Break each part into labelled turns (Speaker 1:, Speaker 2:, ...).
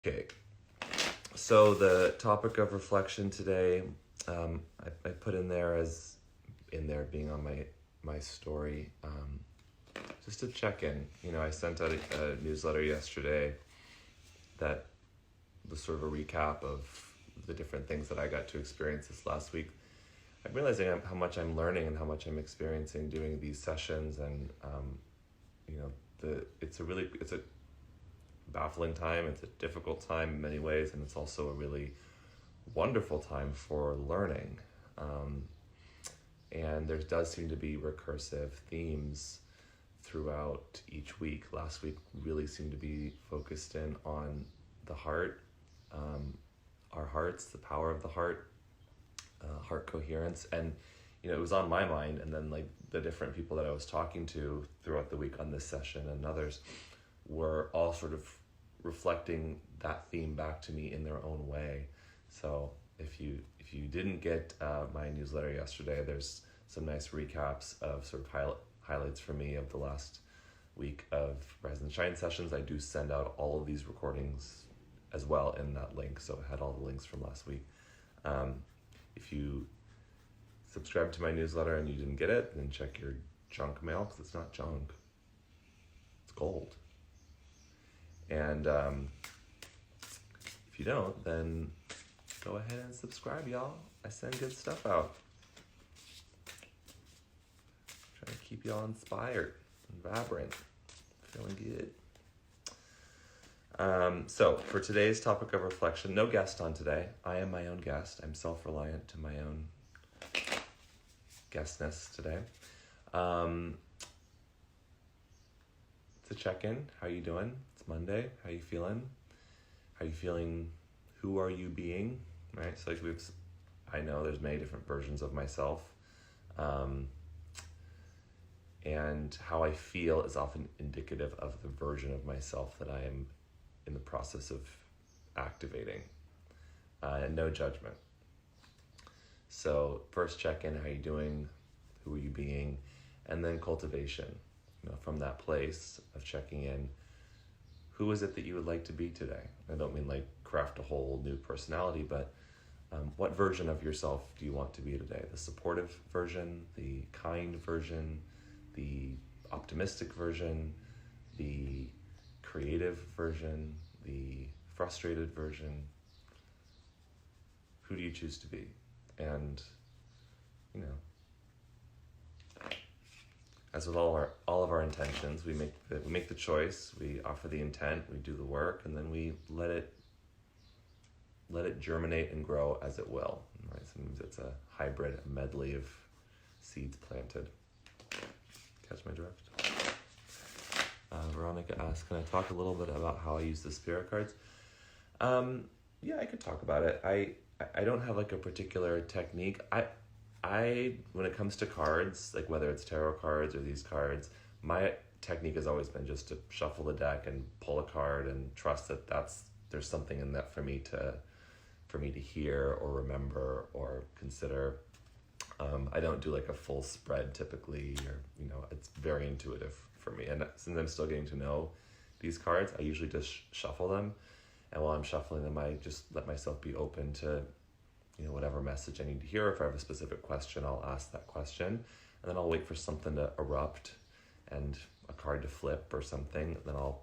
Speaker 1: Okay, so the topic of reflection today, I put in there being on my story, just to check in. I sent out a newsletter yesterday that was sort of a recap of the different things that I got to experience this last week. I'm realizing how much I'm learning and how much I'm experiencing doing these sessions, and it's a baffling time. It's a difficult time in many ways, and it's also a really wonderful time for learning. And there does seem to be recursive themes throughout each week. Last week really seemed to be focused in on the heart, our hearts, the power of the heart, heart coherence, and it was on my mind. And then like the different people that I was talking to throughout the week on this session and others were all sort of reflecting that theme back to me in their own way. So if you didn't get my newsletter yesterday, there's some nice recaps of sort of highlights for me of the last week of Rise and Shine sessions. I do send out all of these recordings as well in that link, so it had all the links from last week. If you subscribe to my newsletter and you didn't get it, then check your junk mail, because it's not junk, it's gold. And if you don't, then go ahead and subscribe, y'all. I send good stuff out. Trying to keep y'all inspired and vibrant, feeling good. So for today's topic of reflection, no guest on today. I am my own guest. I'm self-reliant to my own guestness today. It's a check-in. How you doing? It's Monday. How you feeling? How you feeling? Who are you being? Right? So like I know there's many different versions of myself. And how I feel is often indicative of the version of myself that I am in the process of activating. And no judgment. So first check-in, how you doing? Who are you being? And then cultivation. From that place of checking in, who is it that you would like to be today? I don't mean like craft a whole new personality, but what version of yourself do you want to be today? The supportive version, the kind version, the optimistic version, the creative version, the frustrated version? Who do you choose to be? And, as with all of our intentions, we make the choice, we offer the intent, we do the work, and then we let it germinate and grow as it will. Right? Sometimes it's a hybrid, a medley of seeds planted. Catch my drift? Veronica asked, can I talk a little bit about how I use the spirit cards? Yeah, I could talk about it. I don't have like a particular technique. I when it comes to cards, like whether it's tarot cards or these cards, my technique has always been just to shuffle the deck and pull a card and trust that there's something in that for me to hear or remember or consider. I don't do like a full spread typically, or it's very intuitive for me. And since I'm still getting to know these cards, I usually just shuffle them, and while I'm shuffling them, I just let myself be open to whatever message I need to hear. If I have a specific question, I'll ask that question, and then I'll wait for something to erupt and a card to flip or something. Then I'll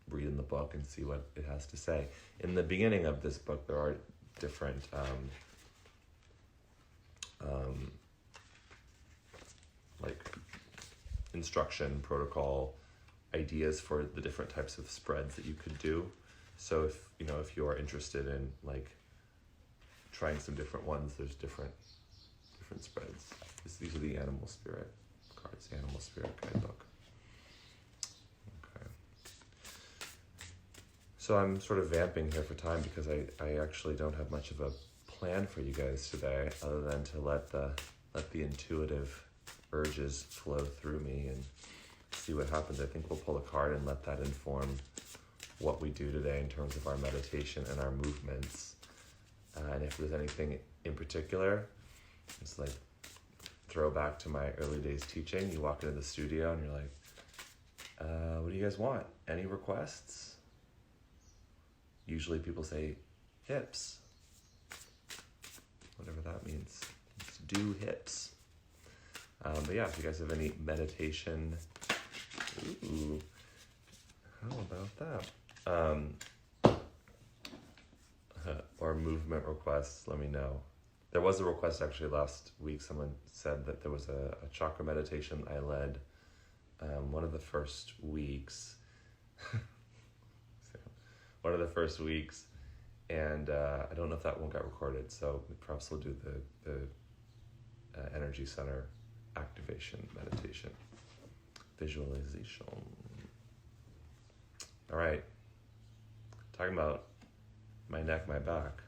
Speaker 1: read in the book and see what it has to say. In the beginning of this book, there are different like instruction, protocol, ideas for the different types of spreads that you could do. So if you're interested in like trying some different ones, there's different spreads. These are the animal spirit cards, the animal spirit guidebook. Okay. So I'm sort of vamping here for time because I actually don't have much of a plan for you guys today, other than to let the intuitive urges flow through me and see what happens. I think we'll pull a card and let that inform what we do today in terms of our meditation and our movements. And if there's anything in particular, it's like throw back to my early days teaching. You walk into the studio and you're like, what do you guys want? Any requests? Usually people say hips, whatever that means. Just do hips. But yeah, if you guys have any meditation, ooh, how about that? Or movement requests, let me know. There was a request actually last week. Someone said that there was a chakra meditation I led one of the first weeks. And I don't know if that one got recorded, so perhaps we'll do the energy center activation meditation, visualization. All right, talking about my neck, my back.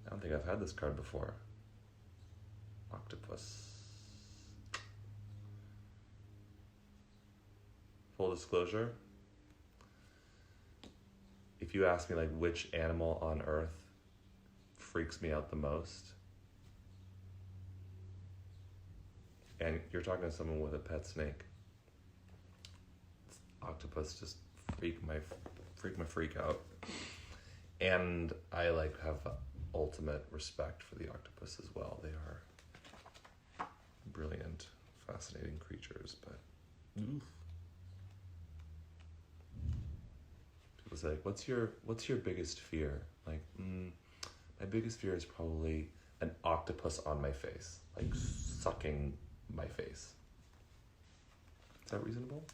Speaker 1: I don't think I've had this card before. Octopus. Full disclosure, if you ask me like which animal on earth freaks me out the most, and you're talking to someone with a pet snake, octopus just freak my freak out. And I like have ultimate respect for the octopus as well. They are brilliant, fascinating creatures, but oof. People say, like, what's your biggest fear? Like, my biggest fear is probably an octopus on my face, like sucking my face. Is that reasonable?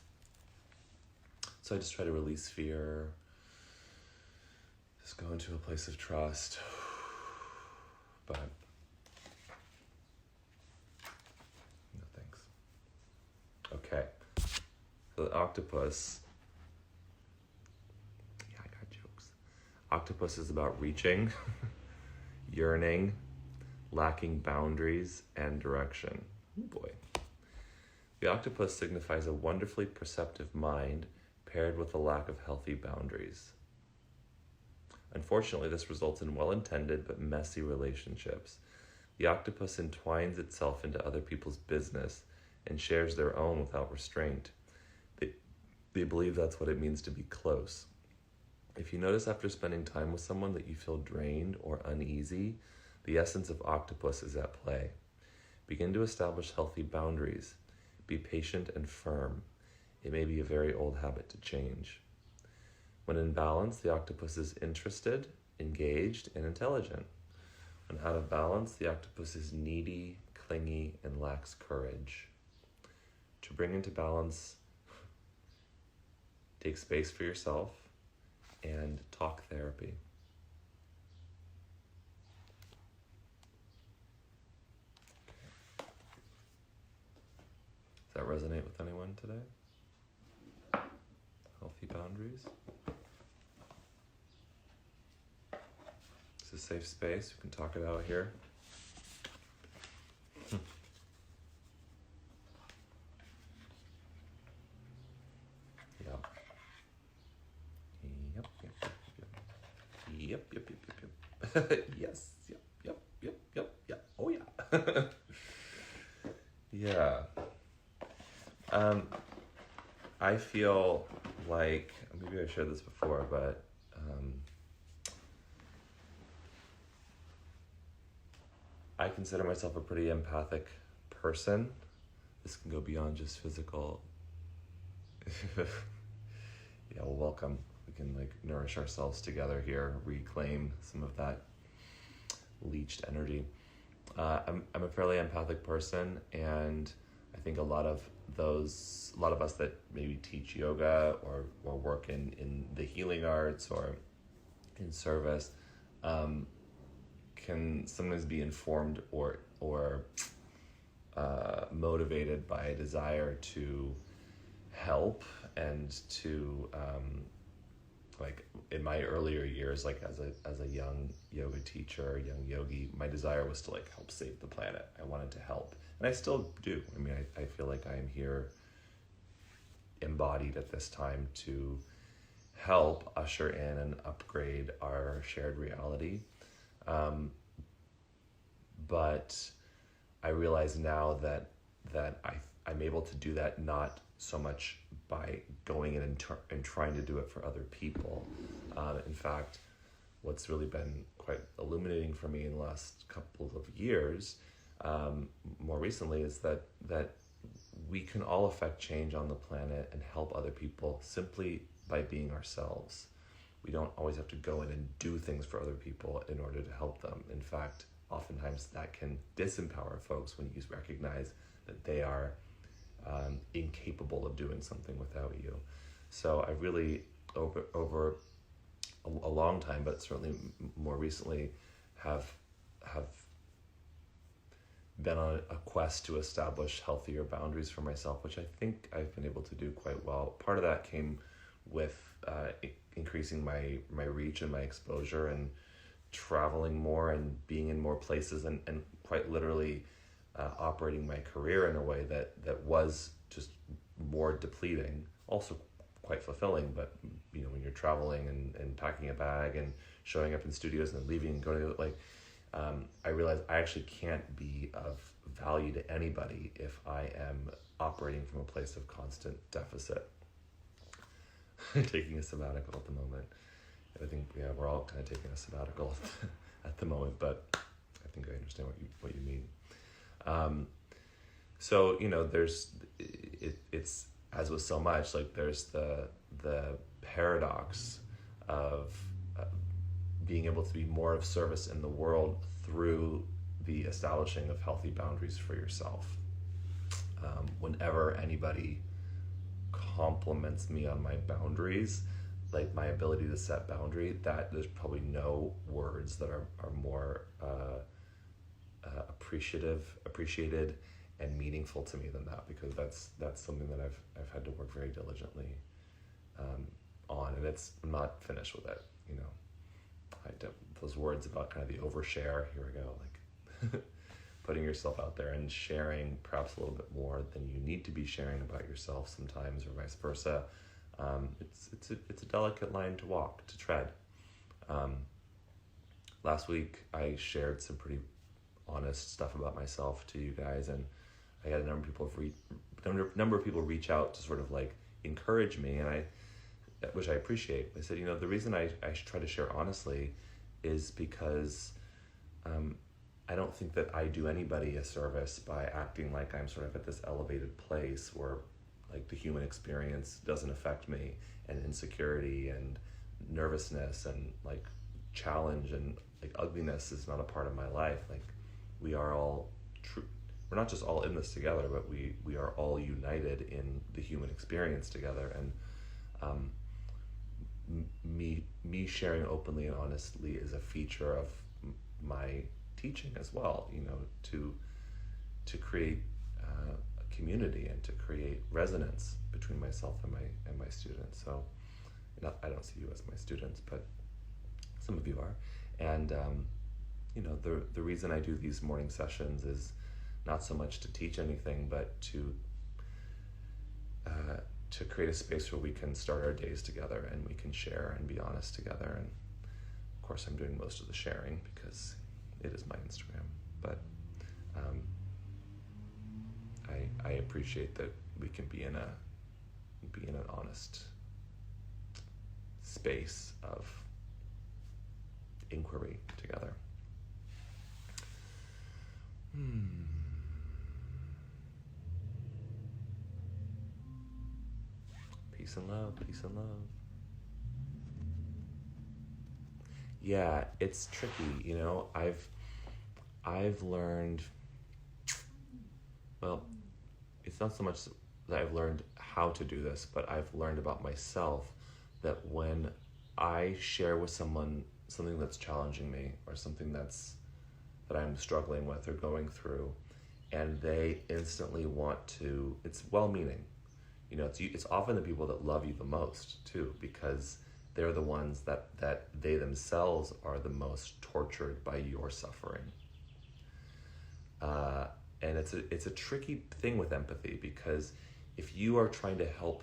Speaker 1: So I just try to release fear, just go into a place of trust. But no thanks. Okay. So the octopus, yeah, I got jokes. Octopus is about reaching, yearning, lacking boundaries and direction. Oh boy. The octopus signifies a wonderfully perceptive mind paired with a lack of healthy boundaries. Unfortunately, this results in well-intended but messy relationships. The octopus entwines itself into other people's business and shares their own without restraint. They believe that's what it means to be close. If you notice after spending time with someone that you feel drained or uneasy, the essence of octopus is at play. Begin to establish healthy boundaries. Be patient and firm. It may be a very old habit to change. When in balance, the octopus is interested, engaged, and intelligent. When out of balance, the octopus is needy, clingy, and lacks courage. To bring into balance, take space for yourself and talk therapy. Does that resonate with anyone today? Healthy boundaries. It's a safe space. We can talk it out here. Yep. Yes. Yep. Oh yeah. Yeah. I feel like, maybe I shared this before, but I consider myself a pretty empathic person. This can go beyond just physical. Yeah, well, welcome. We can like nourish ourselves together here, reclaim some of that leached energy. I'm a fairly empathic person, and I think a lot of us that maybe teach yoga or work in the healing arts or in service can sometimes be informed or motivated by a desire to help and to like in my earlier years, like as a young yoga teacher, young yogi, my desire was to like help save the planet. I wanted to help, and I still do. I mean, I feel like I am here embodied at this time to help usher in and upgrade our shared reality. But I realize now that I'm able to do that not so much by going in and trying to do it for other people. In fact, what's really been quite illuminating for me in the last couple of years, more recently, is that we can all affect change on the planet and help other people simply by being ourselves. We don't always have to go in and do things for other people in order to help them. In fact, oftentimes that can disempower folks when you recognize that they are incapable of doing something without you. So I really, over a long time, but certainly more recently, have been on a quest to establish healthier boundaries for myself, which I think I've been able to do quite well. Part of that came with increasing my reach and my exposure and traveling more and being in more places and quite literally operating my career in a way that was just more depleting, also quite fulfilling. But when you're traveling and packing a bag and showing up in studios and then leaving and going to I realized I actually can't be of value to anybody if I am operating from a place of constant deficit. Taking a sabbatical at the moment. I think we're all kind of taking a sabbatical at the moment, but I think I understand what you mean. So there's it's as with so much, like there's the paradox of being able to be more of service in the world through the establishing of healthy boundaries for yourself. Whenever anybody compliments me on my boundaries, like my ability to set boundary, that there's probably no words that are more appreciated and meaningful to me than that, because that's something that I've had to work very diligently on, and I'm not finished with it. Those words about kind of the overshare, here we go, like putting yourself out there and sharing perhaps a little bit more than you need to be sharing about yourself sometimes, or vice versa. It's a delicate line to walk, to tread. Last week I shared some pretty honest stuff about myself to you guys, and I had a number of people reach out to sort of like encourage me, and which I appreciate. They said, the reason I try to share honestly is because I don't think that I do anybody a service by acting like I'm sort of at this elevated place where like the human experience doesn't affect me, and insecurity and nervousness and like challenge and like ugliness is not a part of my life. Like we are all true. We're not just all in this together, but we are all united in the human experience together. And me sharing openly and honestly is a feature of my teaching as well, to create a community and to create resonance between myself and my students. So I don't see you as my students, but some of you are. And the reason I do these morning sessions is not so much to teach anything, but to create a space where we can start our days together and we can share and be honest together. And of course I'm doing most of the sharing because it is my Instagram, but I appreciate that we can be in an honest space of inquiry together. Peace and love, peace and love. Yeah, it's tricky, I've learned, well, it's not so much that I've learned how to do this, but I've learned about myself that when I share with someone something that's challenging me, or something that I'm struggling with or going through, and they instantly want to, it's well-meaning. It's often the people that love you the most too, because they're the ones that they themselves are the most tortured by your suffering. And it's a tricky thing with empathy, because if you are trying to help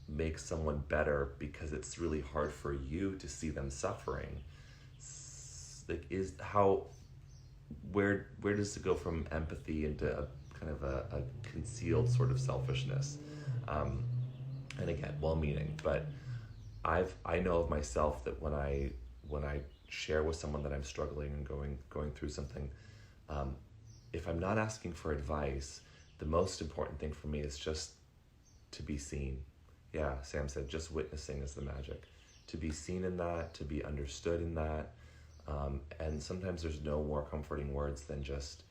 Speaker 1: make someone better because it's really hard for you to see them suffering, where does it go from empathy into a kind of a concealed sort of selfishness. And again, well-meaning, but I know of myself that when I share with someone that I'm struggling and going through something, if I'm not asking for advice, the most important thing for me is just to be seen. Yeah, Sam said, just witnessing is the magic. To be seen in that, to be understood in that. And sometimes there's no more comforting words than just,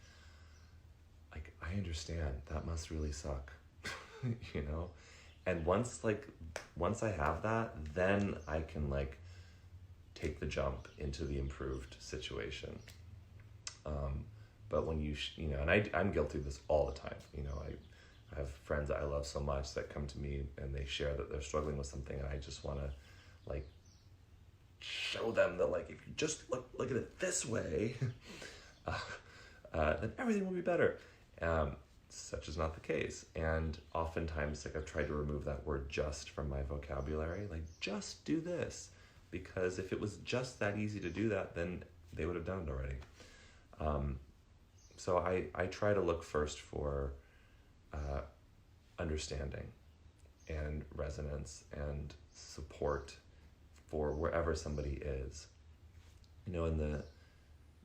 Speaker 1: like, I understand, that must really suck, you know? And once I have that, then I can like take the jump into the improved situation. But when you know, and I'm guilty of this all the time. You know, I have friends that I love so much that come to me and they share that they're struggling with something, and I just want to like show them that, like, if you just look at it this way, then everything will be better. Such is not the case. And oftentimes, like, I've tried to remove that word just from my vocabulary, like, just do this, because if it was just that easy to do that, then they would have done it already. So I try to look first for understanding and resonance and support for wherever somebody is. You know, in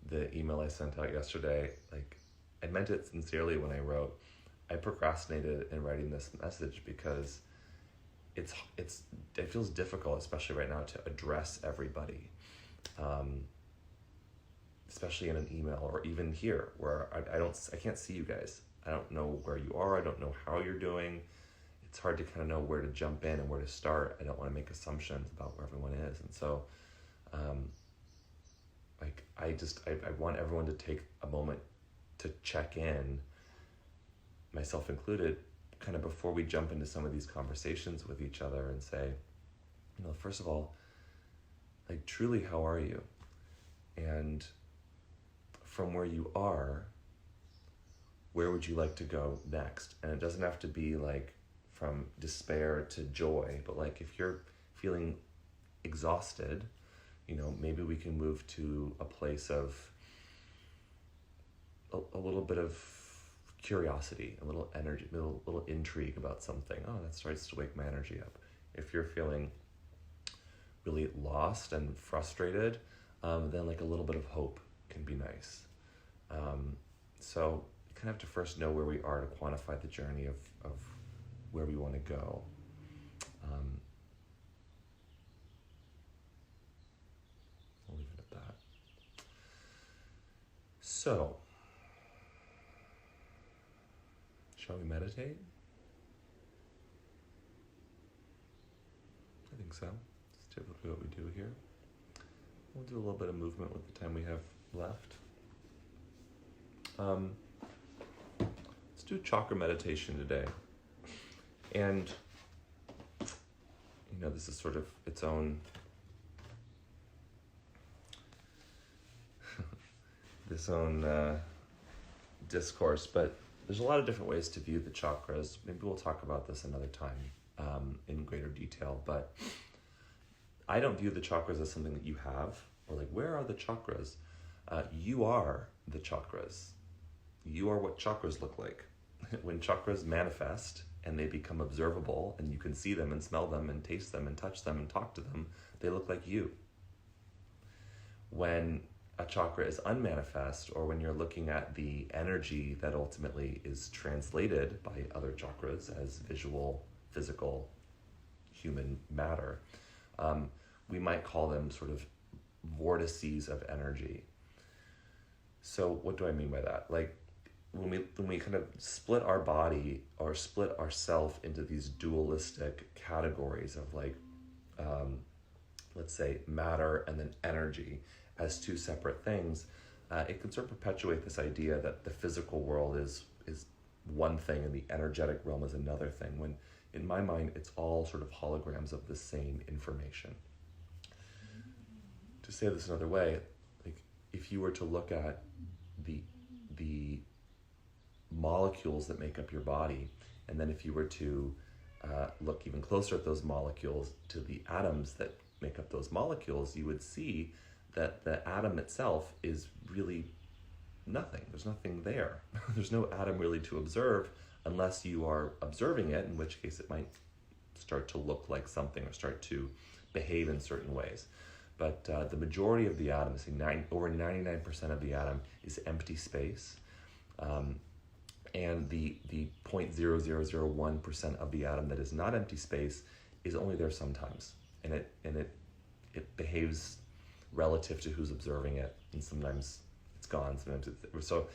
Speaker 1: the email I sent out yesterday, like, I meant it sincerely when I wrote, I procrastinated in writing this message because it feels difficult, especially right now, to address everybody, especially in an email or even here where I can't see you guys. I don't know where you are. I don't know how you're doing. It's hard to kind of know where to jump in and where to start. I don't want to make assumptions about where everyone is. And so, I want everyone to take a moment to check in, myself included, kind of before we jump into some of these conversations with each other, and say, you know, first of all, like, truly, how are you? And from where you are, where would you like to go next? And it doesn't have to be like from despair to joy, but like, if you're feeling exhausted, you know, maybe we can move to a place of a little bit of curiosity, a little energy, a little intrigue about something. Oh, that starts to wake my energy up. If you're feeling really lost and frustrated, then like a little bit of hope can be nice. So you kind of have to first know where we are to quantify the journey of where we want to go. I'll leave it at that. So, shall we meditate? I think so. It's typically what we do here. We'll do a little bit of movement with the time we have left. Let's do chakra meditation today. And, you know, this is sort of its own discourse, but there's a lot of different ways to view the chakras. Maybe we'll talk about this another time in greater detail, but I don't view the chakras as something that you have, or like, where are the chakras? You are the chakras. You are what chakras look like. When chakras manifest and they become observable and you can see them and smell them and taste them and touch them and talk to them, they look like you. When a chakra is unmanifest, or when you're looking at the energy that ultimately is translated by other chakras as visual, physical, human matter, we might call them sort of vortices of energy. So what do I mean by that? Like, when we kind of split our body or split ourself into these dualistic categories of, like, let's say matter and then energy as two separate things, it can sort of perpetuate this idea that the physical world is one thing and the energetic realm is another thing, when in my mind it's all sort of holograms of the same information. To say this another way, like, if you were to look at the molecules that make up your body, and then if you were to look even closer at those molecules to the atoms that make up those molecules, you would see that the atom itself is really nothing. There's nothing there. There's no atom really to observe unless you are observing it, in which case it might start to look like something or start to behave in certain ways. But the majority of the atom, over 99% of the atom, is empty space. And the 0.0001% of the atom that is not empty space is only there sometimes. And it behaves relative to who's observing it. And sometimes it's gone, sometimes it's... So,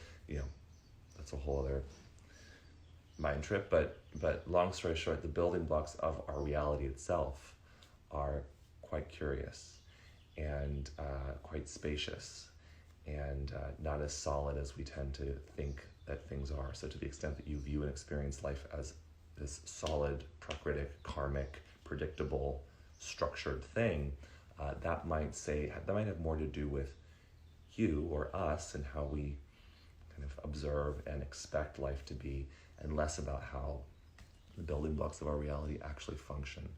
Speaker 1: that's a whole other mind trip. But long story short, the building blocks of our reality itself are quite curious and quite spacious and not as solid as we tend to think that things are. So to the extent that you view and experience life as this solid, prakritic, karmic, predictable, structured thing, that might have more to do with you or us and how we kind of observe and expect life to be, and less about how the building blocks of our reality actually function.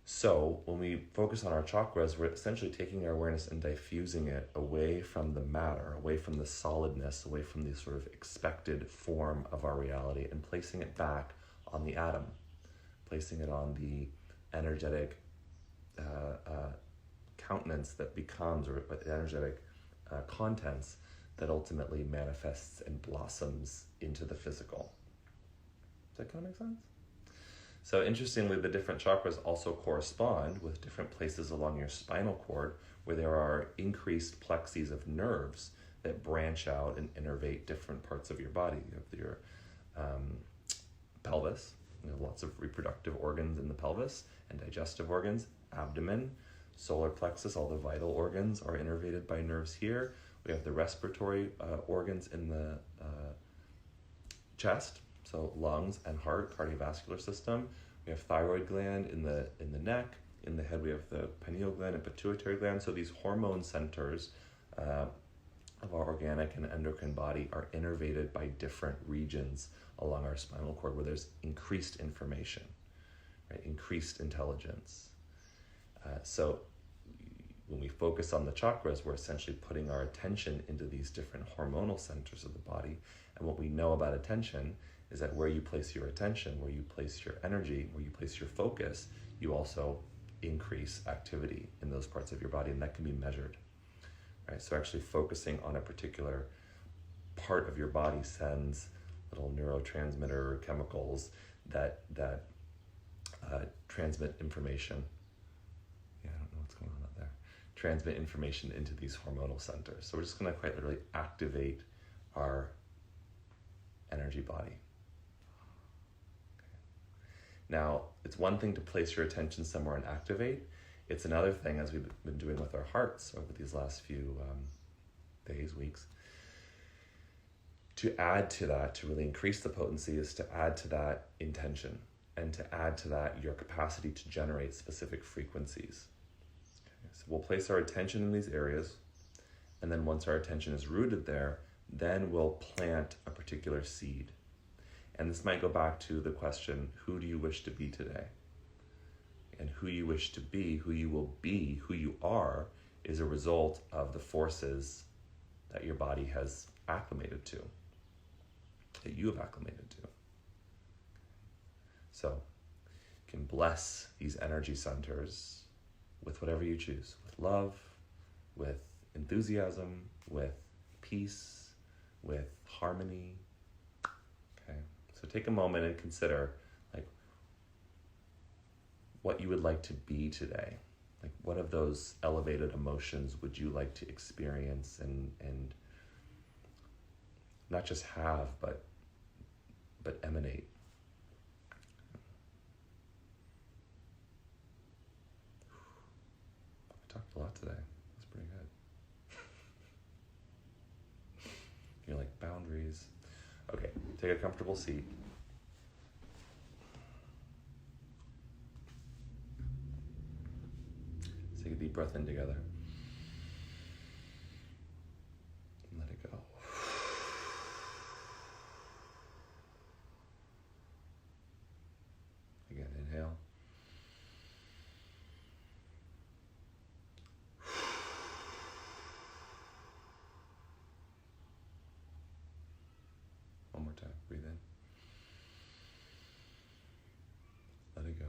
Speaker 1: So when we focus on our chakras, we're essentially taking our awareness and diffusing it away from the matter, away from the solidness, away from the sort of expected form of our reality, and placing it back on the atom, placing it on the energetic countenance that becomes, or energetic contents that ultimately manifests and blossoms into the physical. Does that kind of make sense? So interestingly, the different chakras also correspond with different places along your spinal cord where there are increased plexes of nerves that branch out and innervate different parts of your body. You have your pelvis, lots of reproductive organs in the pelvis and digestive organs, abdomen, solar plexus, all the vital organs are innervated by nerves here. We have the respiratory organs in the chest, so lungs and heart, cardiovascular system. We have thyroid gland in the neck. In the head, we have the pineal gland and pituitary gland. So these hormone centers of our organic and endocrine body are innervated by different regions along our spinal cord where there's increased information, right? Increased intelligence. So when we focus on the chakras, we're essentially putting our attention into these different hormonal centers of the body. And what we know about attention is that where you place your attention, where you place your energy, where you place your focus, you also increase activity in those parts of your body, and that can be measured, right? So actually focusing on a particular part of your body sends little neurotransmitter chemicals that transmit information. Yeah, I don't know what's going on up there. Transmit information into these hormonal centers. So we're just going to quite literally activate our energy body. Now, it's one thing to place your attention somewhere and activate. It's another thing, as we've been doing with our hearts over these last few days, weeks, to add to that, to really increase the potency, is to add to that intention and to add to that your capacity to generate specific frequencies. Okay, so we'll place our attention in these areas, and then once our attention is rooted there, then we'll plant a particular seed. And this might go back to the question, who do you wish to be today? And who you wish to be, who you will be, who you are, is a result of the forces that your body has acclimated to, that you have acclimated to. So you can bless these energy centers with whatever you choose, with love, with enthusiasm, with peace, with harmony. Okay, so take a moment and consider, like, what you would like to be today. Like, what of those elevated emotions would you like to experience and not just have, but emanate? I talked a lot today. That's pretty good. You're like, boundaries. Okay, take a comfortable seat. Let's take a deep breath in together. And let it go. Again, inhale. more time. Breathe in. Let it go.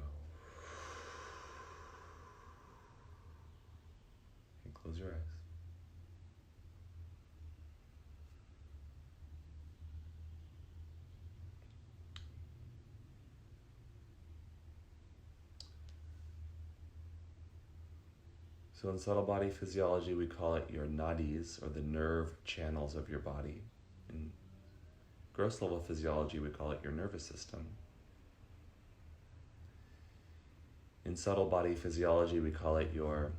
Speaker 1: And close your eyes. So in subtle body physiology, we call it your nadis, or the nerve channels of your body. In gross level physiology, we call it your nervous system. In subtle body physiology, we call it your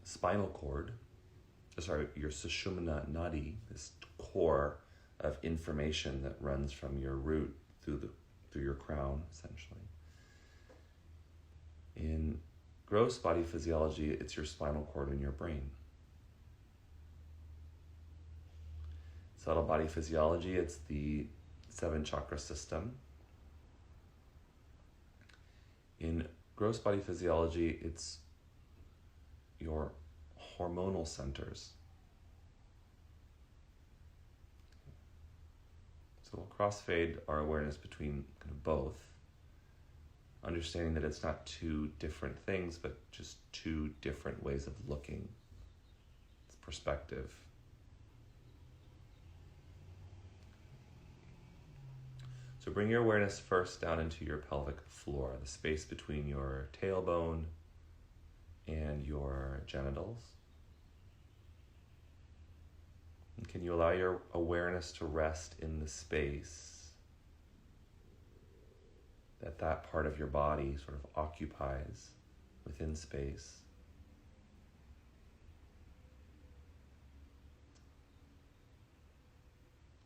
Speaker 1: spinal cord, your sushumna nadi, this core of information that runs from your root through your crown, essentially. In gross body physiology, it's your spinal cord and your brain. Subtle body physiology, it's the 7 chakra system. In gross body physiology, it's your hormonal centers. So we'll crossfade our awareness between kind of both, understanding that it's not 2 different things, but just 2 different ways of looking. It's perspective. So bring your awareness first down into your pelvic floor, the space between your tailbone and your genitals. And can you allow your awareness to rest in the space that part of your body sort of occupies within space?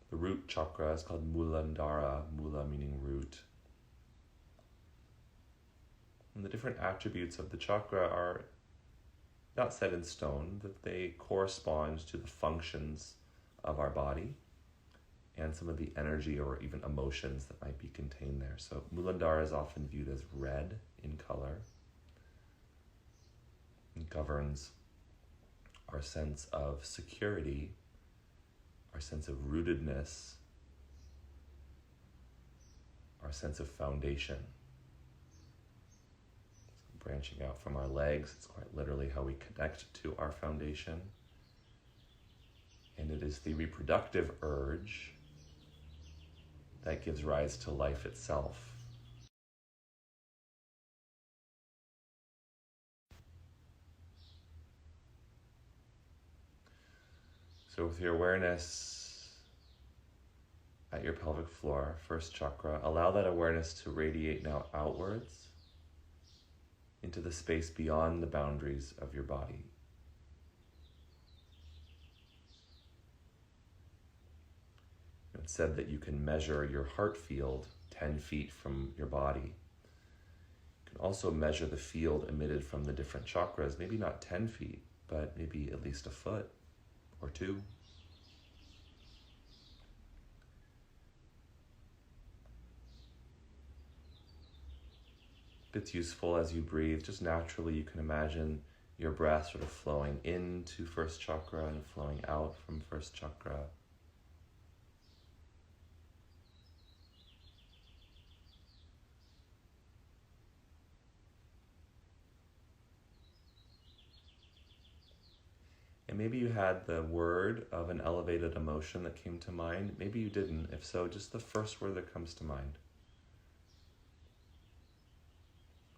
Speaker 1: The root chakra is called Muladhara, mula meaning root. And the different attributes of the chakra are not set in stone, that they correspond to the functions of our body and some of the energy or even emotions that might be contained there. So Muladhara is often viewed as red in color. It governs our sense of security, our sense of rootedness, our sense of foundation. So branching out from our legs, it's quite literally how we connect to our foundation. And it is the reproductive urge that gives rise to life itself. So with your awareness at your pelvic floor, first chakra, allow that awareness to radiate now outwards into the space beyond the boundaries of your body. It's said that you can measure your heart field 10 feet from your body. You can also measure the field emitted from the different chakras, maybe not 10 feet, but maybe at least a foot or 2. It's useful as you breathe, just naturally you can imagine your breath sort of flowing into first chakra and flowing out from first chakra. And maybe you had the word of an elevated emotion that came to mind. Maybe you didn't. If so, just the first word that comes to mind.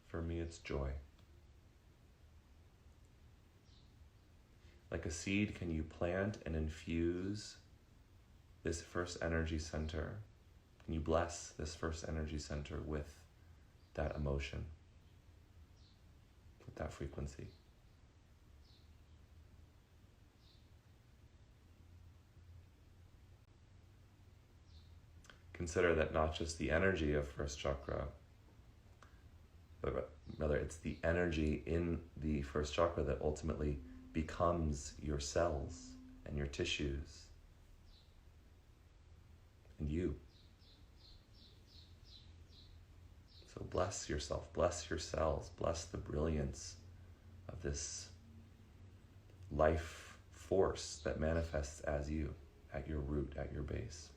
Speaker 1: For me, it's joy. Like a seed, can you plant and infuse this first energy center? Can you bless this first energy center with that emotion, with that frequency? Consider that not just the energy of first chakra, but rather it's the energy in the first chakra that ultimately becomes your cells and your tissues and you. So bless yourself, bless your cells, bless the brilliance of this life force that manifests as you, at your root, at your base.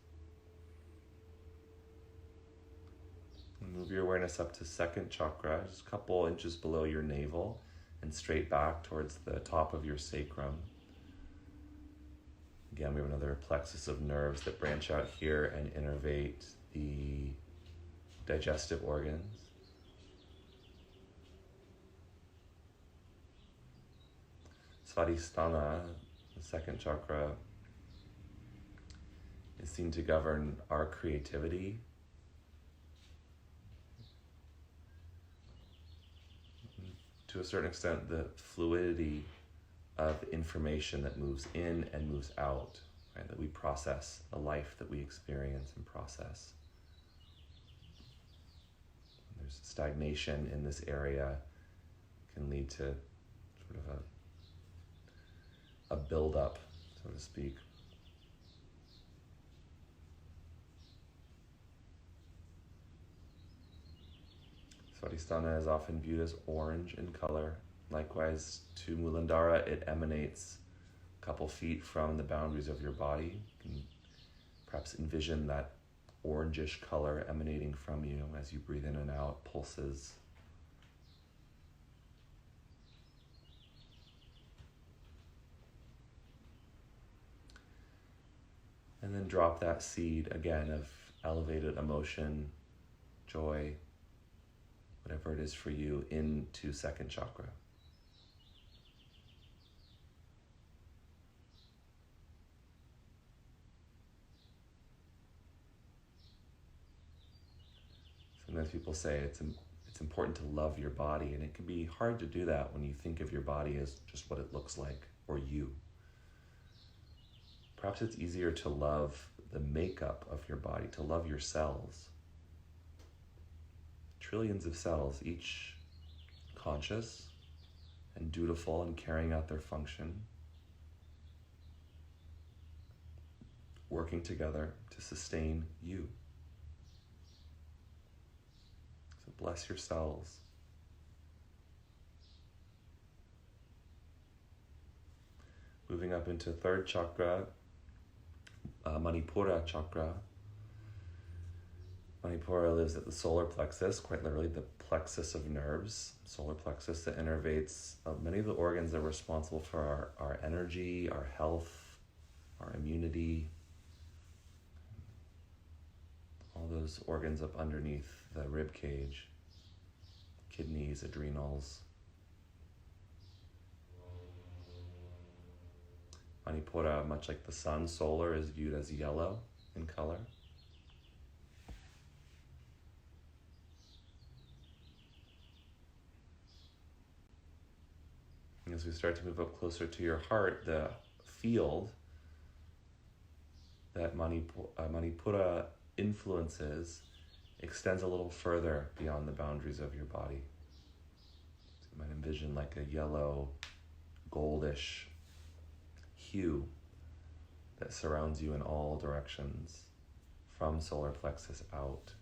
Speaker 1: And move your awareness up to second chakra, just a couple inches below your navel, and straight back towards the top of your sacrum. Again, we have another plexus of nerves that branch out here and innervate the digestive organs. Svadhisthana, the second chakra, is seen to govern our creativity. To a certain extent, the fluidity of information that moves in and moves out, right? That we process, the life that we experience and process. There's stagnation in this area can lead to sort of a buildup, so to speak. Svadhisthana is often viewed as orange in color. Likewise, to Muladhara, it emanates a couple feet from the boundaries of your body. You can perhaps envision that orangish color emanating from you as you breathe in and out, pulses. And then drop that seed again of elevated emotion, joy, whatever it is for you, into second chakra. Sometimes people say it's important to love your body, and it can be hard to do that when you think of your body as just what it looks like, or you. Perhaps it's easier to love the makeup of your body, to love your cells. Trillions of cells, each conscious and dutiful and carrying out their function, working together to sustain you. So bless your cells. Moving up into third chakra, Manipura chakra. Manipura lives at the solar plexus, quite literally the plexus of nerves, solar plexus that innervates many of the organs that are responsible for our energy, our health, our immunity, all those organs up underneath the rib cage, kidneys, adrenals. Manipura, much like the sun, solar, is viewed as yellow in color. And as we start to move up closer to your heart, the field that Manipura influences extends a little further beyond the boundaries of your body. So you might envision like a yellow, goldish hue that surrounds you in all directions, from solar plexus out.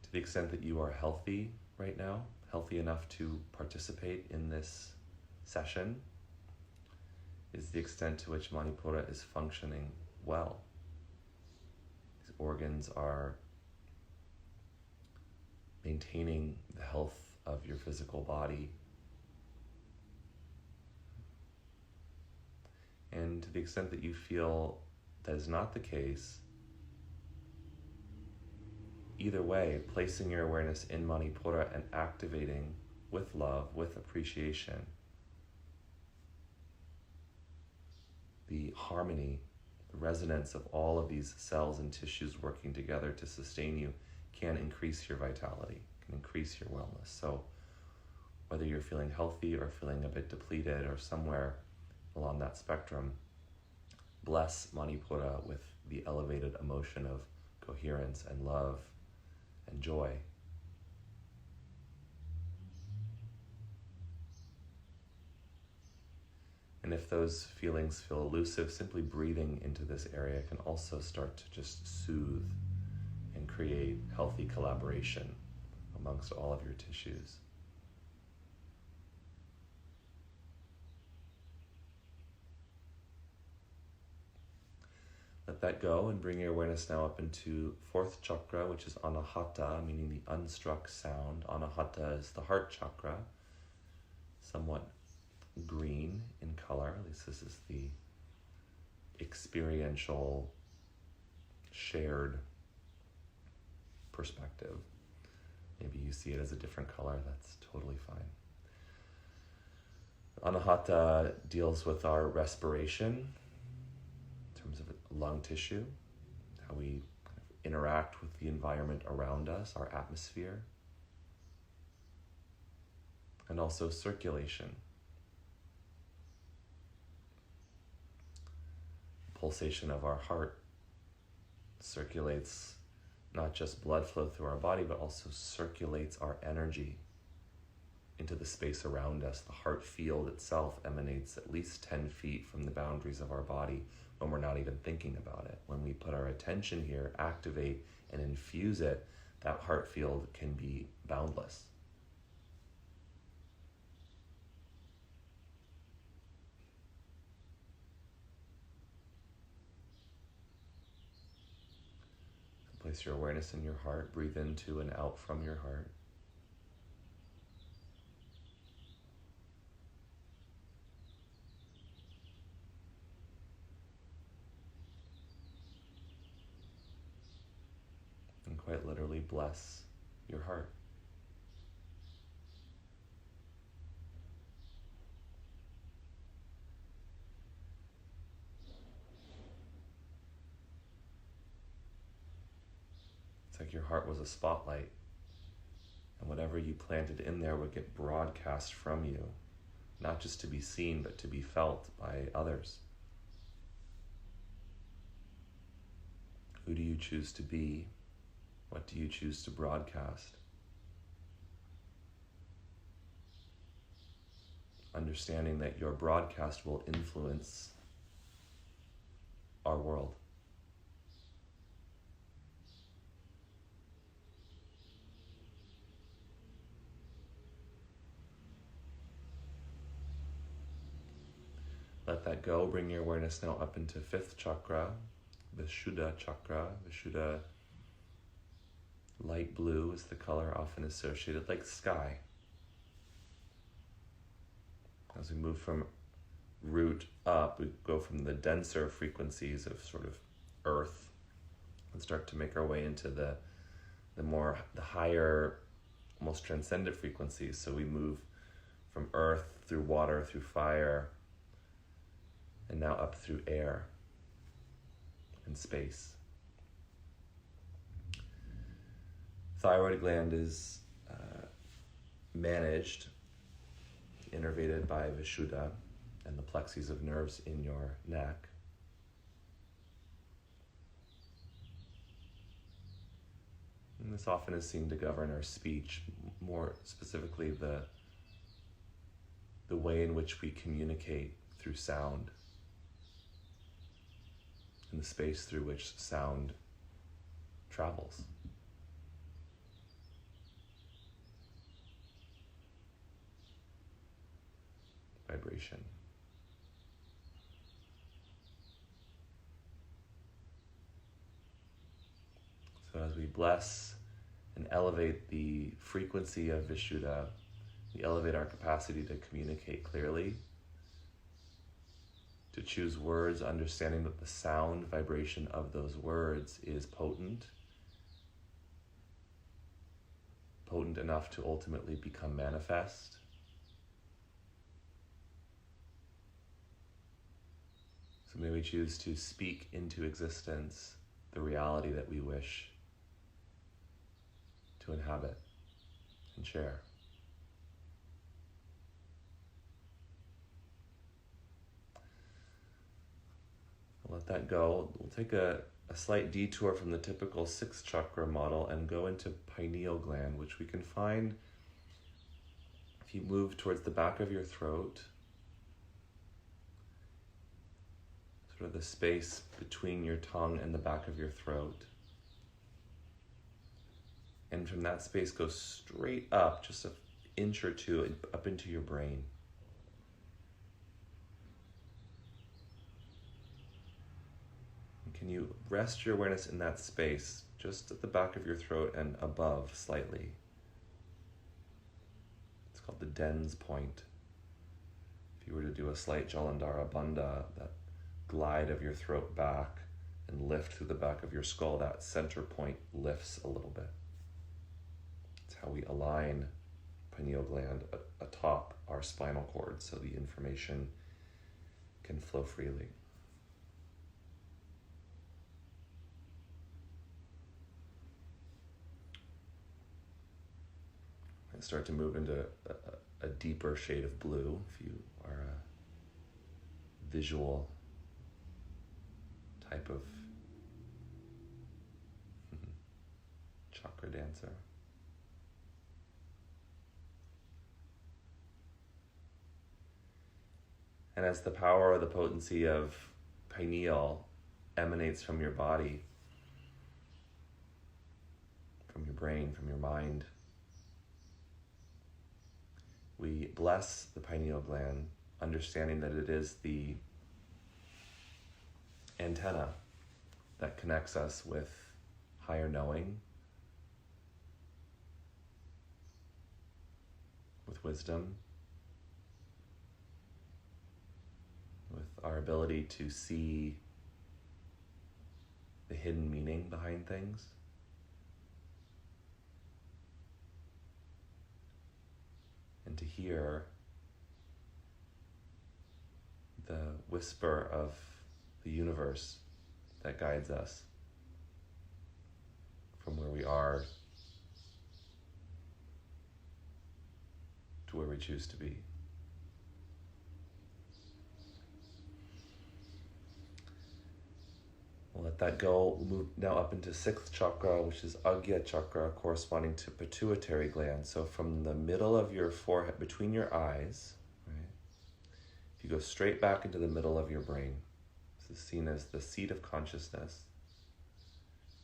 Speaker 1: To the extent that you are healthy right now, healthy enough to participate in this session, is the extent to which Manipura is functioning well. These organs are maintaining the health of your physical body. And to the extent that you feel that is not the case, either way, placing your awareness in Manipura and activating with love, with appreciation, the harmony, the resonance of all of these cells and tissues working together to sustain you can increase your vitality, can increase your wellness. So whether you're feeling healthy or feeling a bit depleted or somewhere along that spectrum, bless Manipura with the elevated emotion of coherence and love and joy. And if those feelings feel elusive, simply breathing into this area can also start to just soothe and create healthy collaboration amongst all of your tissues. that go and bring your awareness now up into fourth chakra, which is anahata, meaning the unstruck sound. Anahata is the heart chakra, somewhat green in color. At least this is the experiential, shared perspective. Maybe you see it as a different color. That's totally fine. Anahata deals with our respiration in terms of lung tissue, how we kind of interact with the environment around us, our atmosphere, and also circulation. Pulsation of our heart circulates not just blood flow through our body, but also circulates our energy into the space around us. The heart field itself emanates at least 10 feet from the boundaries of our body when we're not even thinking about it. When we put our attention here, activate and infuse it, that heart field can be boundless. Place your awareness in your heart. Breathe into and out from your heart. And quite literally bless your heart. It's like your heart was a spotlight, and whatever you planted in there would get broadcast from you, not just to be seen, but to be felt by others. Who do you choose to be? What do you choose to broadcast? Understanding that your broadcast will influence our world. Let that go. Bring your awareness now up into fifth chakra, Vishuddha chakra. Vishuddha, light blue is the color often associated, like sky. As we move from root up, we go from the denser frequencies of sort of earth and start to make our way into the higher, almost transcendent frequencies. So we move from earth through water, through fire, and now up through air and space. Thyroid gland is managed, innervated by Vishuddha and the plexus of nerves in your neck. And this often is seen to govern our speech, more specifically the way in which we communicate through sound, and the space through which sound travels. Vibration. So as we bless and elevate the frequency of Vishuddha, we elevate our capacity to communicate clearly, to choose words, understanding that the sound vibration of those words is potent enough to ultimately become manifest. So may we choose to speak into existence the reality that we wish to inhabit and share. We'll let that go. We'll take a slight detour from the typical sixth chakra model and go into pineal gland, which we can find if you move towards the back of your throat, sort of the space between your tongue and the back of your throat. And from that space, go straight up, just an inch or two, up into your brain. can you rest your awareness in that space, just at the back of your throat and above slightly? It's called the Dens point. If you were to do a slight Jalandhara Bandha, that glide of your throat back and lift through the back of your skull, that center point lifts a little bit. It's how we align pineal gland atop our spinal cord so the information can flow freely. And start to move into a deeper shade of blue if you are a visual type of chakra dancer. And as the power or the potency of pineal emanates from your body, from your brain, from your mind, we bless the pineal gland, understanding that it is the antenna that connects us with higher knowing, with wisdom, with our ability to see the hidden meaning behind things. And to hear the whisper of the universe that guides us from where we are to where we choose to be. We'll let that go. We'll move now up into 6th chakra, which is Agya chakra, corresponding to pituitary gland. So from the middle of your forehead, between your eyes, right? If you go straight back into the middle of your brain, this is seen as the seat of consciousness.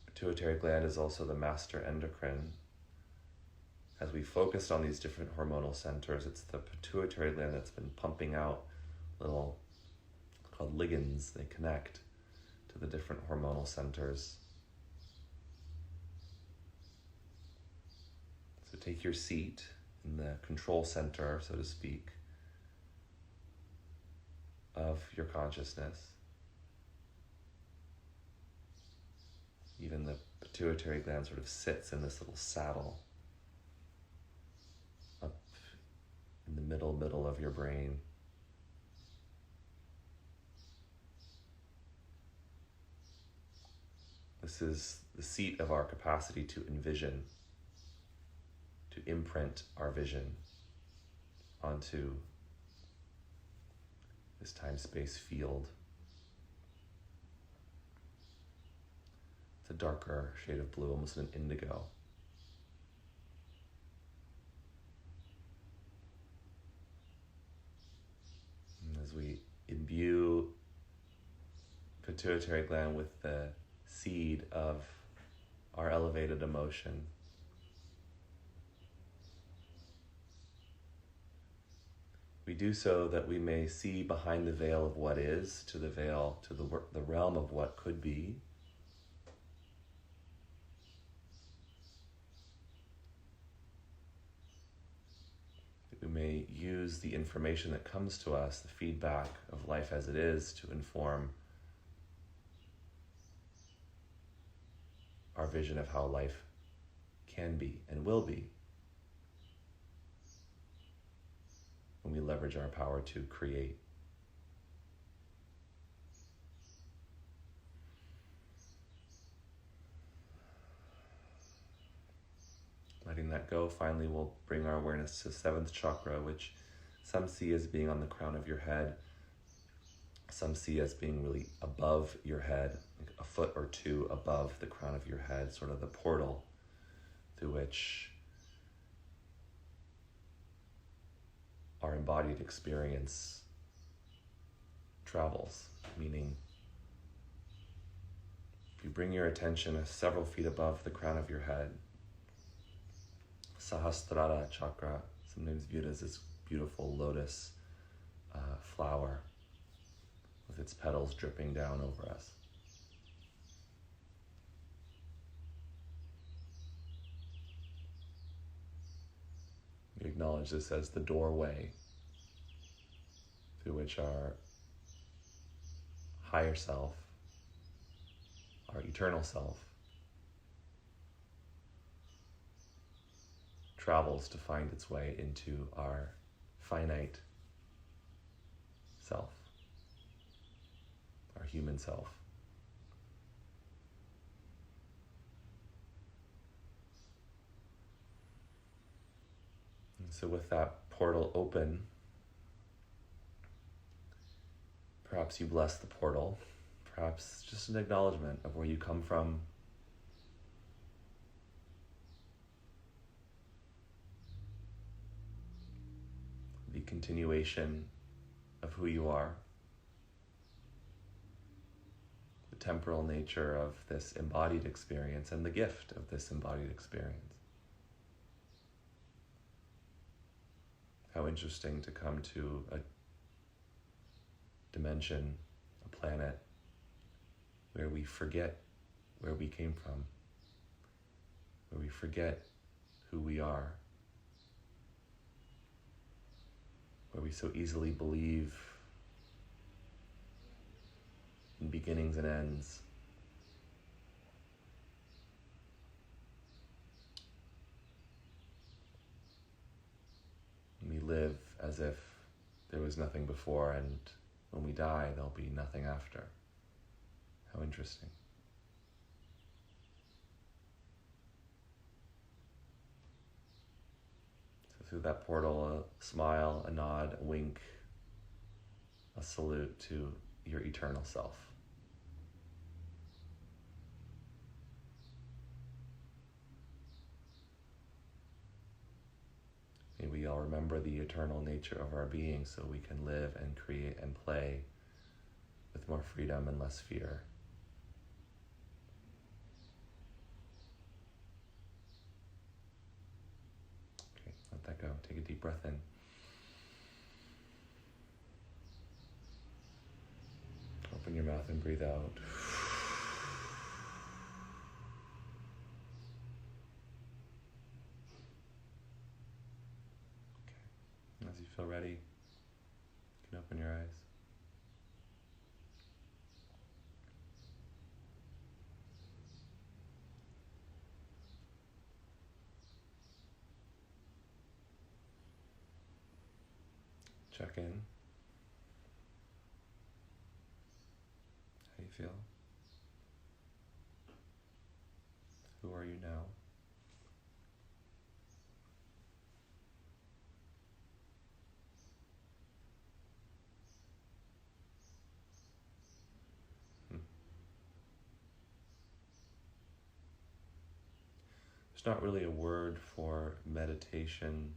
Speaker 1: Pituitary gland is also the master endocrine. As we focused on these different hormonal centers, it's the pituitary gland that's been pumping out little, called ligands. They connect to the different hormonal centers. So take your seat in the control center, so to speak, of your consciousness. Even the pituitary gland sort of sits in this little saddle up in the middle of your brain. This is the seat of our capacity to envision, to imprint our vision onto this time-space field. It's a darker shade of blue, almost an indigo. And as we imbue pituitary gland with the seed of our elevated emotion, we do so that we may see behind the veil of what is to the veil, to the realm of what could be. We may use the information that comes to us, the feedback of life as it is, to inform our vision of how life can be and will be when we leverage our power to create. Letting that go, finally we'll bring our awareness to 7th chakra, which some see as being on the crown of your head. Some see as being really above your head, like a foot or two above the crown of your head, sort of the portal through which our embodied experience travels. Meaning, if you bring your attention several feet above the crown of your head, Sahasrara chakra, sometimes viewed as this beautiful lotus flower with its petals dripping down over us. acknowledge this as the doorway through which our higher self, our eternal self, travels to find its way into our finite self, our human self. And so with that portal open, perhaps you bless the portal, perhaps just an acknowledgement of where you come from, the continuation of who you are, the temporal nature of this embodied experience, and the gift of this embodied experience. How interesting to come to a dimension, a planet, where we forget where we came from, where we forget who we are, where we so easily believe in beginnings and ends. We live as if there was nothing before, and when we die, there'll be nothing after. How interesting. So through that portal, a smile, a nod, a wink, a salute to your eternal self. May we all remember the eternal nature of our being so we can live and create and play with more freedom and less fear. Okay, let that go. Take a deep breath in. Open your mouth and breathe out. As you feel ready, you can open your eyes. Check in. How do you feel? Who are you now? There's not really a word for meditation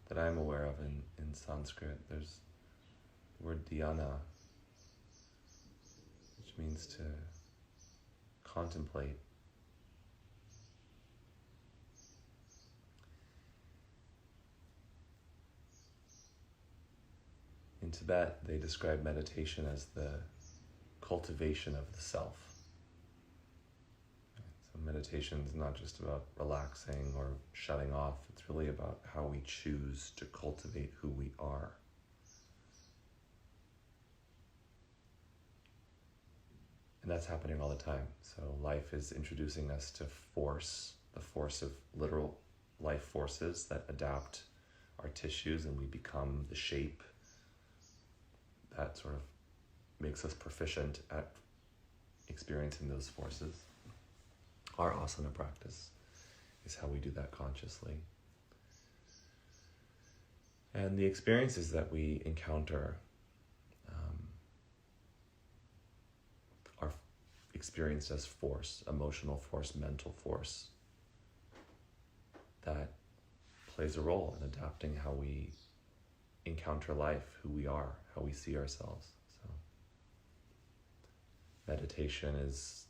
Speaker 1: that I'm aware of in Sanskrit. There's the word dhyana, which means to contemplate. In Tibet, they describe meditation as the cultivation of the self. So meditation is not just about relaxing or shutting off. It's really about how we choose to cultivate who we are. And that's happening all the time. So life is introducing us to force, the force of literal life forces that adapt our tissues, and we become the shape that sort of makes us proficient at experiencing those forces. Our asana practice is how we do that consciously. And the experiences that we encounter are experienced as force, emotional force, mental force, that plays a role in adapting how we encounter life, who we are, how we see ourselves. So meditation is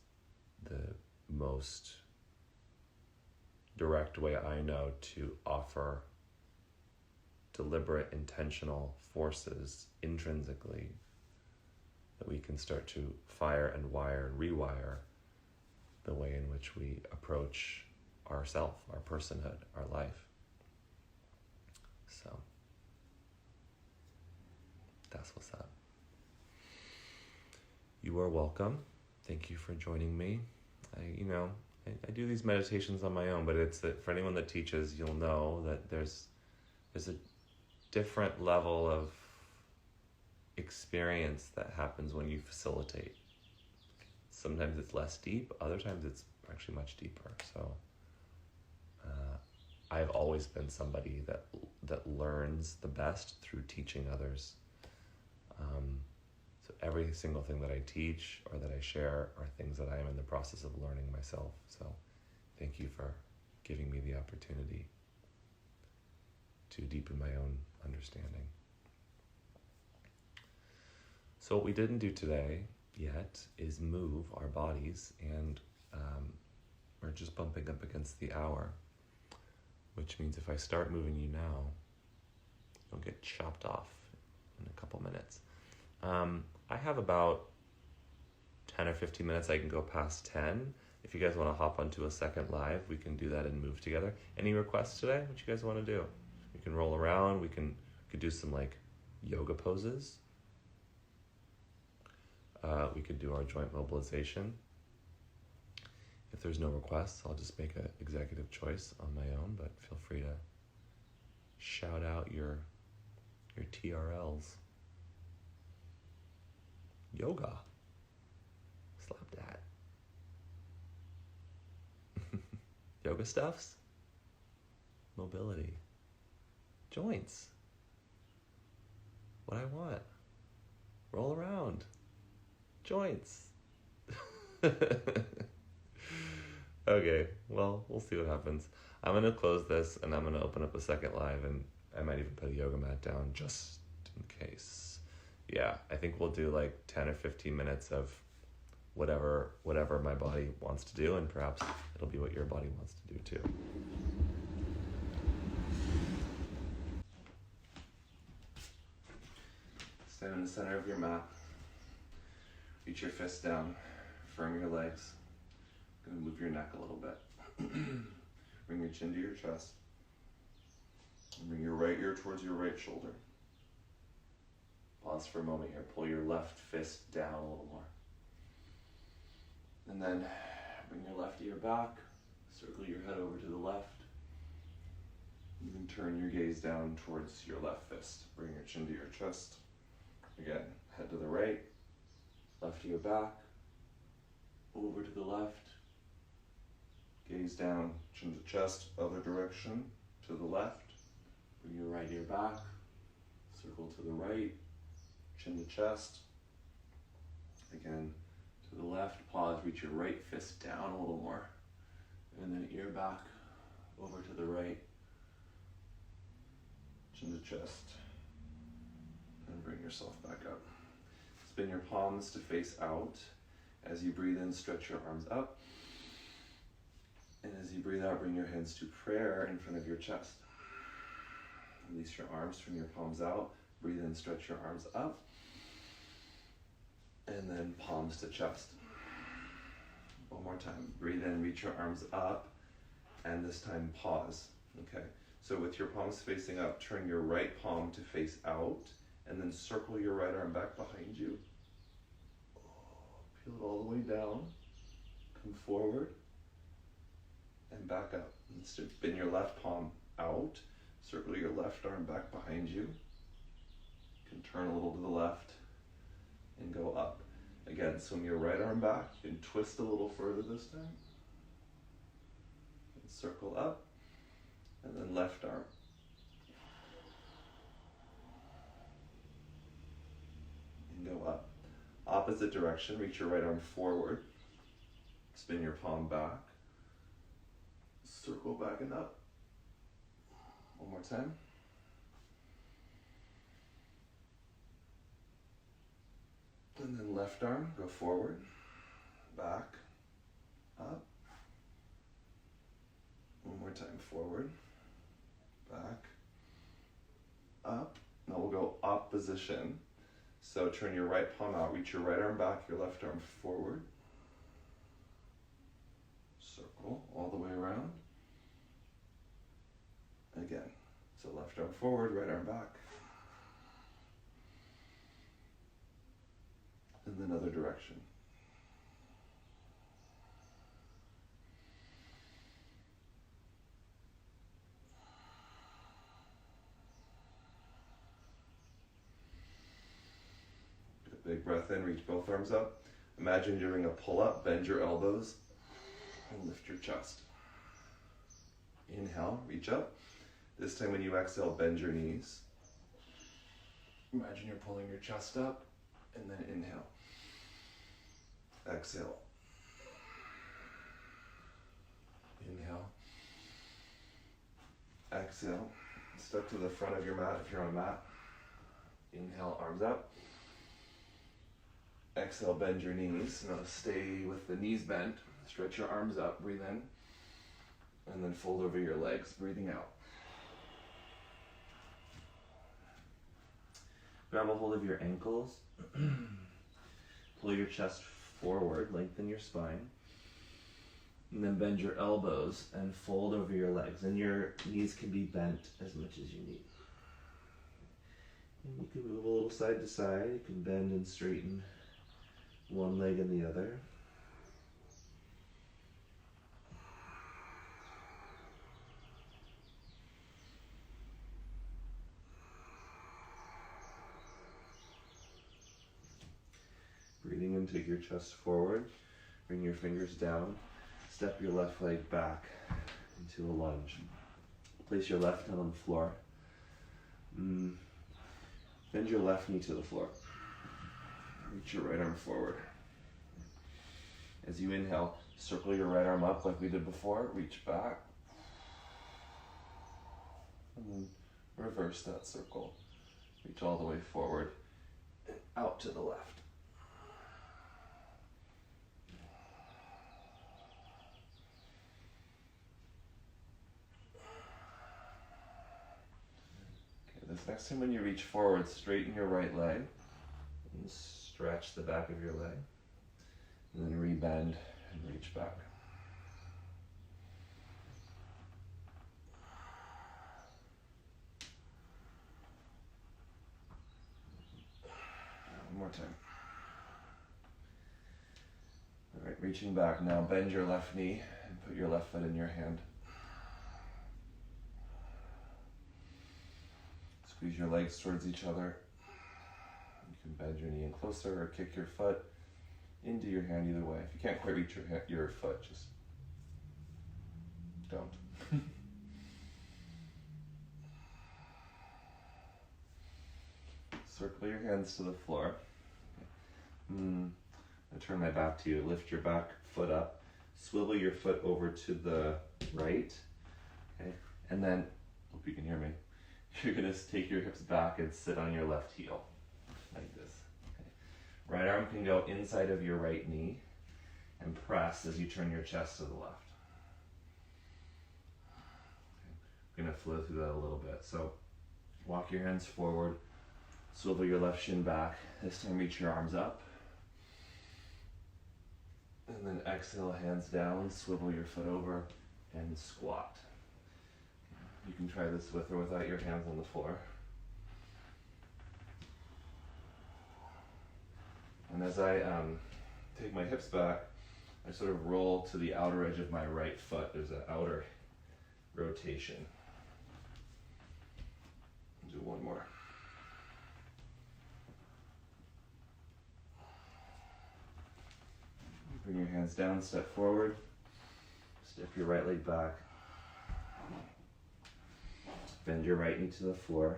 Speaker 1: the most direct way I know to offer deliberate, intentional forces intrinsically that we can start to fire and wire and rewire the way in which we approach ourself, our personhood, our life. So that's what's up. You are welcome. Thank you for joining me. I do these meditations on my own, but it's that for anyone that teaches, you'll know that there's a different level of experience that happens when you facilitate. Sometimes it's less deep, other times it's actually much deeper. So I've always been somebody that learns the best through teaching others. So every single thing that I teach or that I share are things that I am in the process of learning myself. So thank you for giving me the opportunity to deepen my own understanding. So what we didn't do today yet is move our bodies, and we're just bumping up against the hour, which means if I start moving you now, you'll get chopped off in a couple minutes. I have about 10 or 15 minutes. I can go past 10. If you guys want to hop onto a second live, we can do that and move together. Any requests today? What you guys want to do? We can roll around. We could do some like yoga poses. We could do our joint mobilization. If there's no requests, I'll just make an executive choice on my own, but feel free to shout out your TRLs. Yoga. Slap that. Yoga stuffs. Mobility. Joints. What I want. Roll around. Joints. Okay, well, we'll see what happens. I'm going to close this and I'm going to open up a second live, and I might even put a yoga mat down just in case. Yeah, I think we'll do like 10 or 15 minutes of whatever my body wants to do, and perhaps it'll be what your body wants to do too. Stand in the center of your mat. Reach your fists down. Firm your legs. Gonna move your neck a little bit. Bring your chin to your chest. And bring your right ear towards your right shoulder. Pause for a moment here. Pull your left fist down a little more. And then bring your left ear back. Circle your head over to the left. You can turn your gaze down towards your left fist. Bring your chin to your chest. Again, head to the right. Left ear back. Over to the left. Gaze down, chin to chest, other direction, to the left. Bring your right ear back. Circle to the right. Chin to chest. Again, to the left. Pause, reach your right fist down a little more. And then ear back, over to the right. Chin to chest. And bring yourself back up. Spin your palms to face out. As you breathe in, stretch your arms up. And as you breathe out, bring your hands to prayer in front of your chest. Release your arms from your palms out. Breathe in, stretch your arms up. And then palms to chest. One more time. Breathe in, reach your arms up. And this time, pause. Okay. So with your palms facing up, turn your right palm to face out. And then circle your right arm back behind you. Peel it all the way down. Come forward. And back up. And spin your left palm out. Circle your left arm back behind you. You can turn a little to the left and go up. Again, swing your right arm back. You can twist a little further this time. And circle up. And then left arm. And go up. Opposite direction, reach your right arm forward. Spin your palm back. Circle back and up. One more time. And then left arm, go forward, back, up. One more time, forward, back, up. Now we'll go opposition. So turn your right palm out, reach your right arm back, your left arm forward. Circle all the way around. Again, So left arm forward, right arm back. And then other direction. Get a big breath in, reach both arms up. Imagine you're doing a pull-up, bend your elbows, and lift your chest. Inhale, reach up. This time when you exhale, bend your knees. Imagine you're pulling your chest up, and then inhale. Exhale. Inhale. Exhale. Step to the front of your mat if you're on a mat. Inhale, arms up. Exhale, bend your knees. Now stay with the knees bent. Stretch your arms up, breathe in. And then fold over your legs, breathing out. Grab a hold of your ankles. Pull your chest forward, lengthen your spine. And then bend your elbows and fold over your legs. And your knees can be bent as much as you need. And you can move a little side to side. You can bend and straighten one leg and the other. Breathing in, take your chest forward. Bring your fingers down. Step your left leg back into a lunge. Place your left hand on the floor. Bend your left knee to the floor. Reach your right arm forward. As you inhale, circle your right arm up like we did before. Reach back. And then reverse that circle. Reach all the way forward and out to the left. This next time when you reach forward, straighten your right leg and stretch the back of your leg. And then rebend and reach back. One more time. All right, reaching back now, bend your left knee and put your left foot in your hand. Squeeze your legs towards each other. You can bend your knee in closer or kick your foot into your hand either way. If you can't quite reach your foot, just don't. Circle your hands to the floor. I turn my back to you. Lift your back foot up. Swivel your foot over to the right. Okay, and then, hope you can hear me. You're going to take your hips back and sit on your left heel, like this. Okay. Right arm can go inside of your right knee and press as you turn your chest to the left. Okay. I'm going to flow through that a little bit. So walk your hands forward, swivel your left shin back. This time reach your arms up. And then exhale, hands down, swivel your foot over and squat. You can try this with or without your hands on the floor. And as I take my hips back, I sort of roll to the outer edge of my right foot. There's an outer rotation. Do one more. Bring your hands down, step forward. Step your right leg back. Bend your right knee to the floor.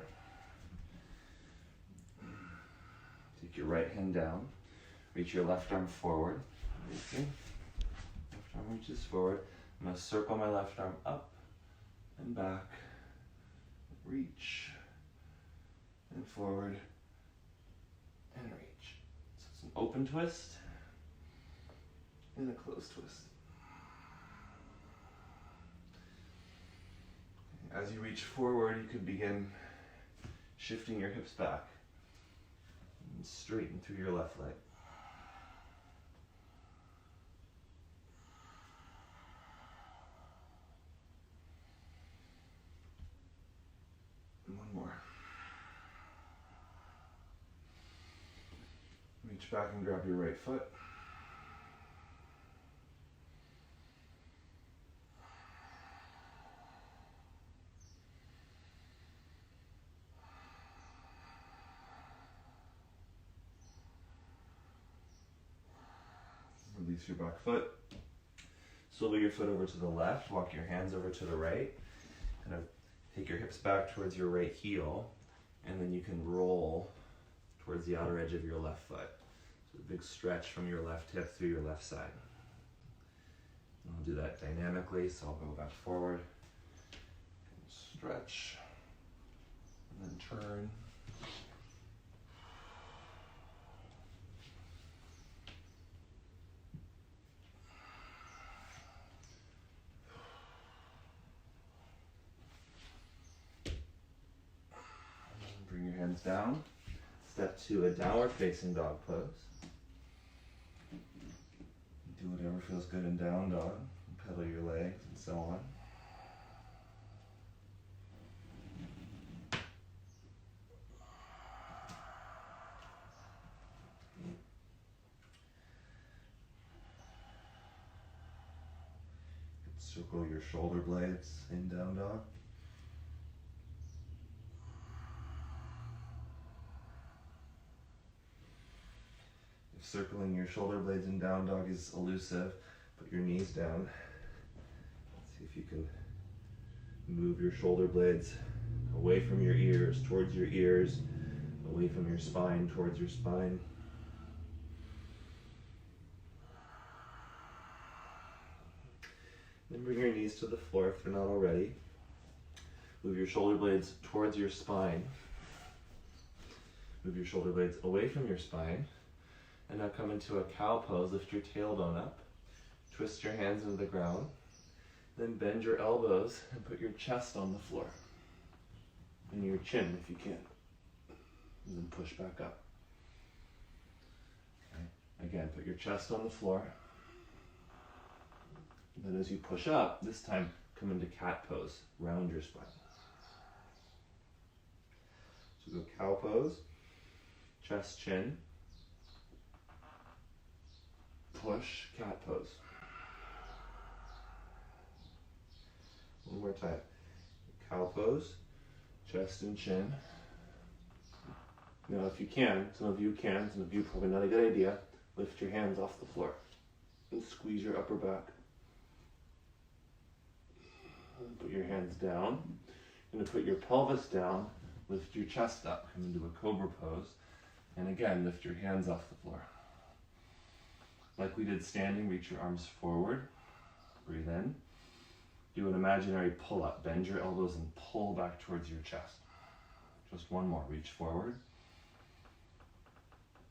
Speaker 1: Take your right hand down. Reach your left arm forward. Left arm reaches forward. I'm going to circle my left arm up and back. Reach and forward and reach. So it's an open twist and a closed twist. As you reach forward, you can begin shifting your hips back and straighten through your left leg. Reach back and grab your right foot. Release your back foot. Swivel your foot over to the left, walk your hands over to the right. Kind of take your hips back towards your right heel, and then you can roll towards the outer edge of your left foot. So a big stretch from your left hip through your left side. And I'll do that dynamically, so I'll go back forward, stretch, and then turn. Bring your hands down. Step to a downward facing dog pose. Do whatever feels good in down dog. Pedal your legs and so on. Circle your shoulder blades in down dog. Circling your shoulder blades in down dog is elusive. Put your knees down. Let's see if you can move your shoulder blades away from your ears, towards your ears, away from your spine, towards your spine. Then bring your knees to the floor if they're not already. Move your shoulder blades towards your spine. Move your shoulder blades away from your spine. And now come into a cow pose. Lift your tailbone up. Twist your hands into the ground. Then bend your elbows and put your chest on the floor. And your chin if you can. And then push back up. Okay. Again, put your chest on the floor. Then as you push up, this time come into cat pose. Round your spine. So go cow pose. Chest, chin. Push, cat pose. One more time. Cow pose, chest and chin. Now if you can, some of you probably not a good idea, lift your hands off the floor and squeeze your upper back. And put your hands down. You're going to put your pelvis down, lift your chest up, come into a cobra pose, and again lift your hands off the floor. Like we did standing, reach your arms forward, breathe in. Do an imaginary pull-up, bend your elbows and pull back towards your chest. Just one more, reach forward.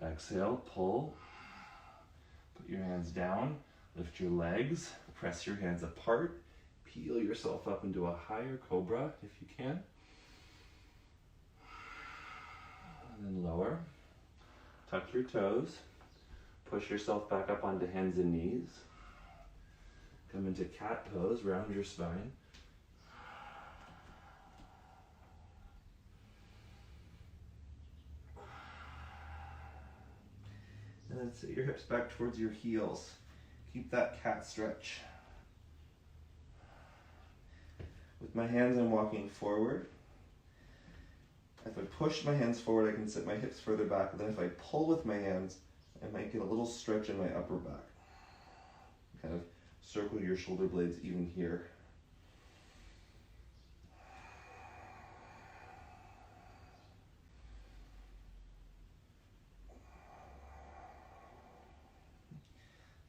Speaker 1: Exhale, pull. Put your hands down, lift your legs, press your hands apart, peel yourself up into a higher cobra if you can. And then lower, tuck your toes. Push yourself back up onto hands and knees. Come into cat pose, round your spine. And then sit your hips back towards your heels. Keep that cat stretch. With my hands, I'm walking forward. If I push my hands forward, I can sit my hips further back. But then if I pull with my hands, I might get a little stretch in my upper back. Kind of circle your shoulder blades even here.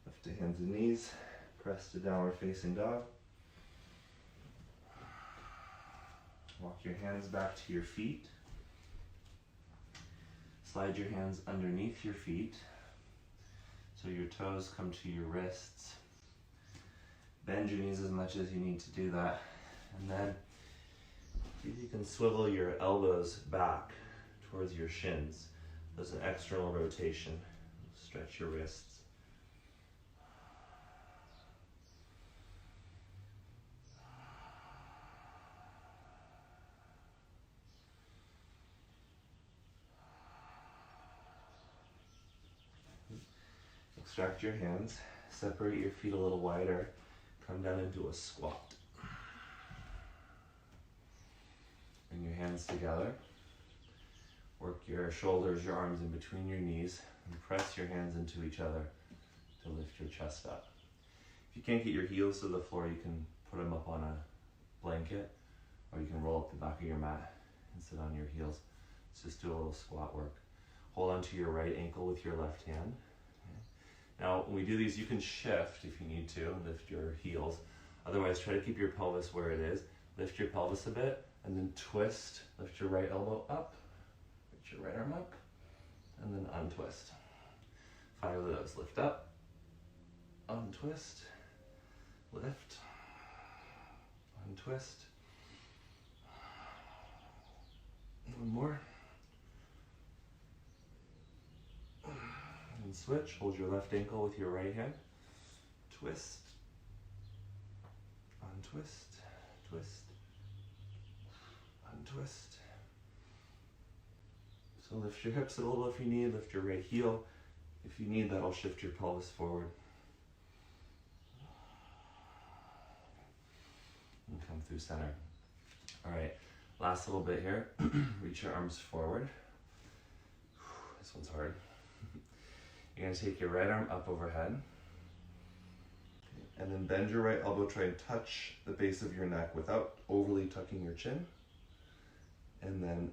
Speaker 1: Lift to hands and knees, press to downward facing dog. Walk your hands back to your feet. Slide your hands underneath your feet. So your toes come to your wrists. Bend your knees as much as you need to do that. And then you can swivel your elbows back towards your shins. There's an external rotation. Stretch your wrists. Extract your hands, separate your feet a little wider, come down into a squat. Bring your hands together. Work your shoulders, your arms in between your knees, and press your hands into each other to lift your chest up. If you can't get your heels to the floor, you can put them up on a blanket, or you can roll up the back of your mat and sit on your heels. Let's just do a little squat work. Hold on to your right ankle with your left hand. Now, when we do these, you can shift if you need to, lift your heels. Otherwise, try to keep your pelvis where it is. Lift your pelvis a bit, and then twist. Lift your right elbow up, reach your right arm up, and then untwist. 5 of those. Lift up, untwist, lift, untwist. One more. And switch. Hold your left ankle with your right hand. Twist, untwist, twist, untwist. So lift your hips a little if you need. Lift your right heel. If you need, that'll shift your pelvis forward. And come through center. All right, last little bit here. Reach your arms forward. This one's hard. You're gonna take your right arm up overhead. And then bend your right elbow, try and touch the base of your neck without overly tucking your chin. And then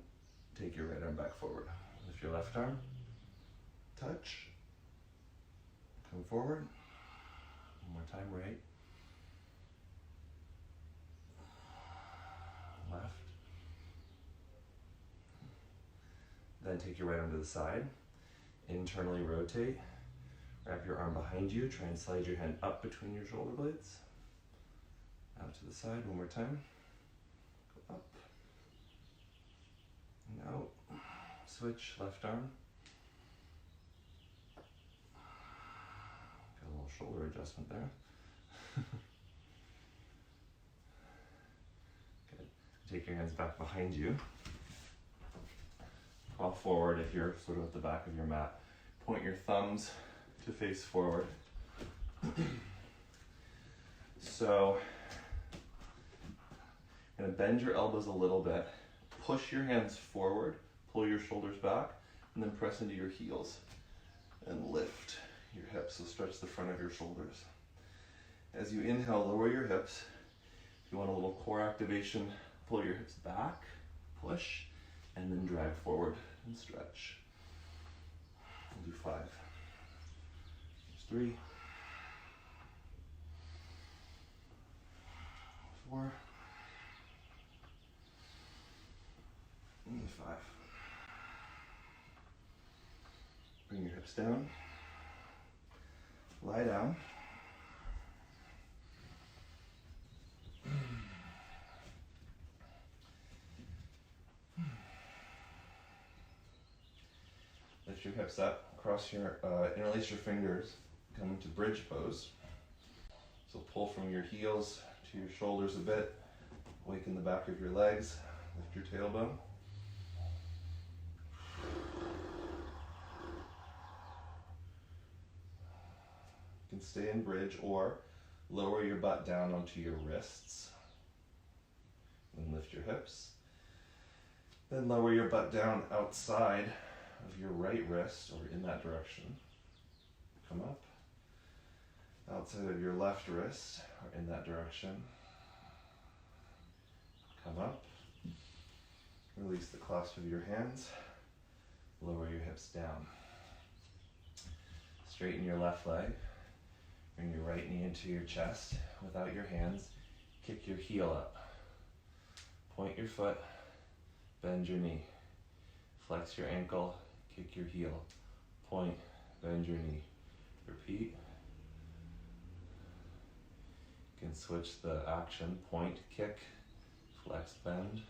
Speaker 1: take your right arm back forward. Lift your left arm, touch, come forward. One more time, right, left. Then take your right arm to the side, internally rotate, wrap your arm behind you, try and slide your hand up between your shoulder blades. Out to the side, one more time. Go up and out. Switch, left arm. Got a little shoulder adjustment there. Good. Take your hands back behind you. Crawl forward if you're sort of at the back of your mat. Point your thumbs to face forward. So, you're gonna bend your elbows a little bit, push your hands forward, pull your shoulders back, and then press into your heels and lift your hips. So stretch the front of your shoulders. As you inhale, lower your hips. If you want a little core activation, pull your hips back, push, and then drag forward and stretch. We'll do 5. There's 3, 4, and 5. Bring your hips down. Lie down. Lift your hips up, cross your, interlace your fingers, come into bridge pose. So pull from your heels to your shoulders a bit, awaken the back of your legs, lift your tailbone. You can stay in bridge or lower your butt down onto your wrists and lift your hips. Then lower your butt down outside of your right wrist or in that direction. Come up. Outside of your left wrist or in that direction. Come up. Release the clasp of your hands. Lower your hips down. Straighten your left leg. Bring your right knee into your chest without your hands. Kick your heel up. Point your foot. Bend your knee. Flex your ankle. Kick your heel. Point. Bend your knee. Repeat. You can switch the action. Point, kick, flex, bend.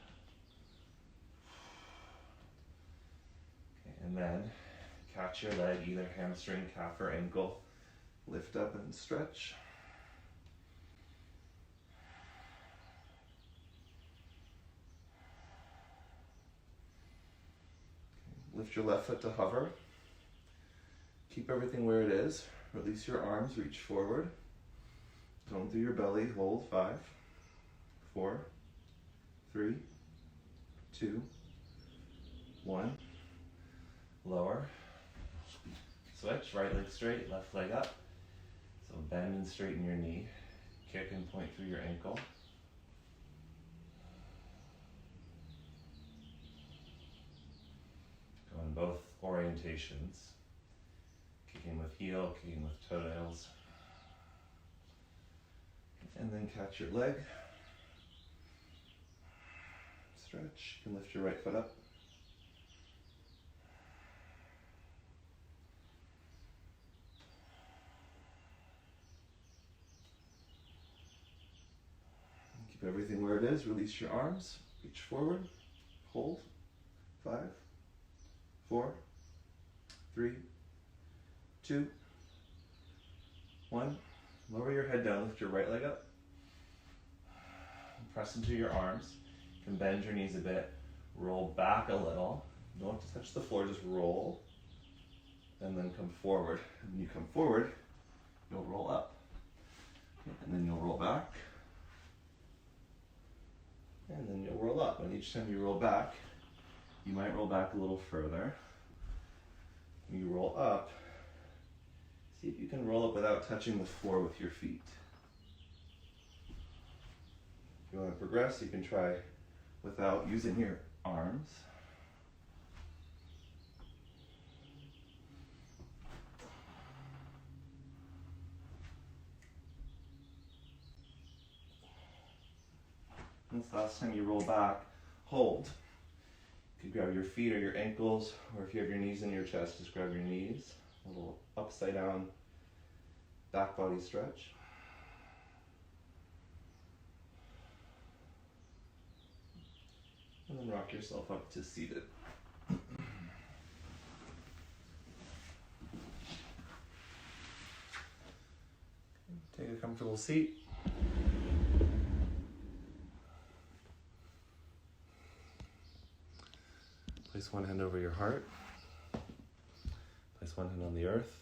Speaker 1: Okay, and then catch your leg, either hamstring, calf, or ankle. Lift up and stretch. Okay. Lift your left foot to hover. Keep everything where it is.
Speaker 2: Release your arms, reach forward. Tone through your belly, hold. 5, 4, 3, 2, 1. Lower. Switch, right leg straight, left leg up. So bend and straighten your knee. Kick and point through your ankle. Go in both orientations. Kicking with heel, kicking with toenails. And then catch your leg. Stretch. You can lift your right foot up. Keep everything where it is. Release your arms. Reach forward. Hold. 5, 4, 3, 2, 1. Lower your head down. Lift your right leg up. Press into your arms. You can bend your knees a bit. Roll back a little. Don't have to touch the floor. Just roll. And then come forward. And when you come forward, you'll roll up. And then you'll roll back. And then you'll roll up. And each time you roll back, you might roll back a little further. When you roll up, see if you can roll up without touching the floor with your feet. If you want to progress, you can try without using your arms. And this last time you roll back, hold. You can grab your feet or your ankles, or if you have your knees in your chest, just grab your knees. A little upside down back body stretch. And then rock yourself up to seated. Take a comfortable seat. Place one hand over your heart. Place one hand on the earth.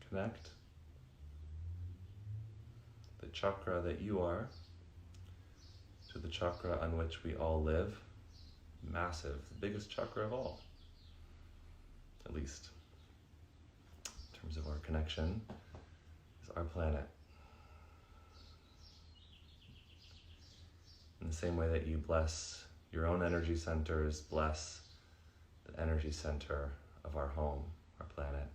Speaker 2: Connect the chakra that you are to the chakra on which we all live. Massive, the biggest chakra of all, at least in terms of our connection, is our planet. In the same way that you bless your own energy centers, bless the energy center of our home, our planet.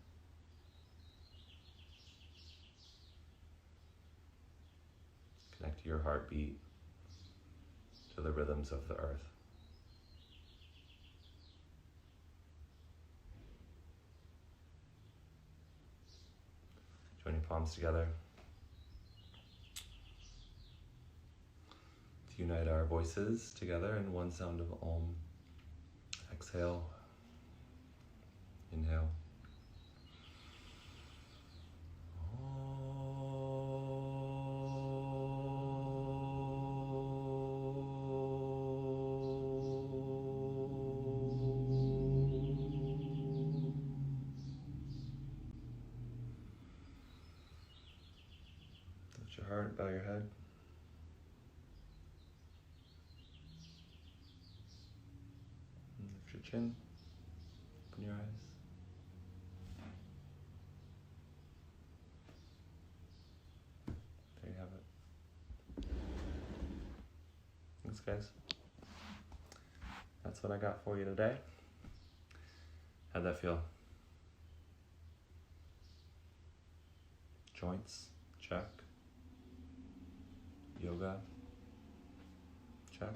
Speaker 2: Connect your heartbeat to the rhythms of the earth. Join your palms together. To unite our voices together in one sound of Om. Exhale. Inhale. Lift your heart, bow your head. Lift your chin. Open your eyes. There you have it. Thanks, guys. That's what I got for you today. How'd that feel? Joints, check. Yoga, check.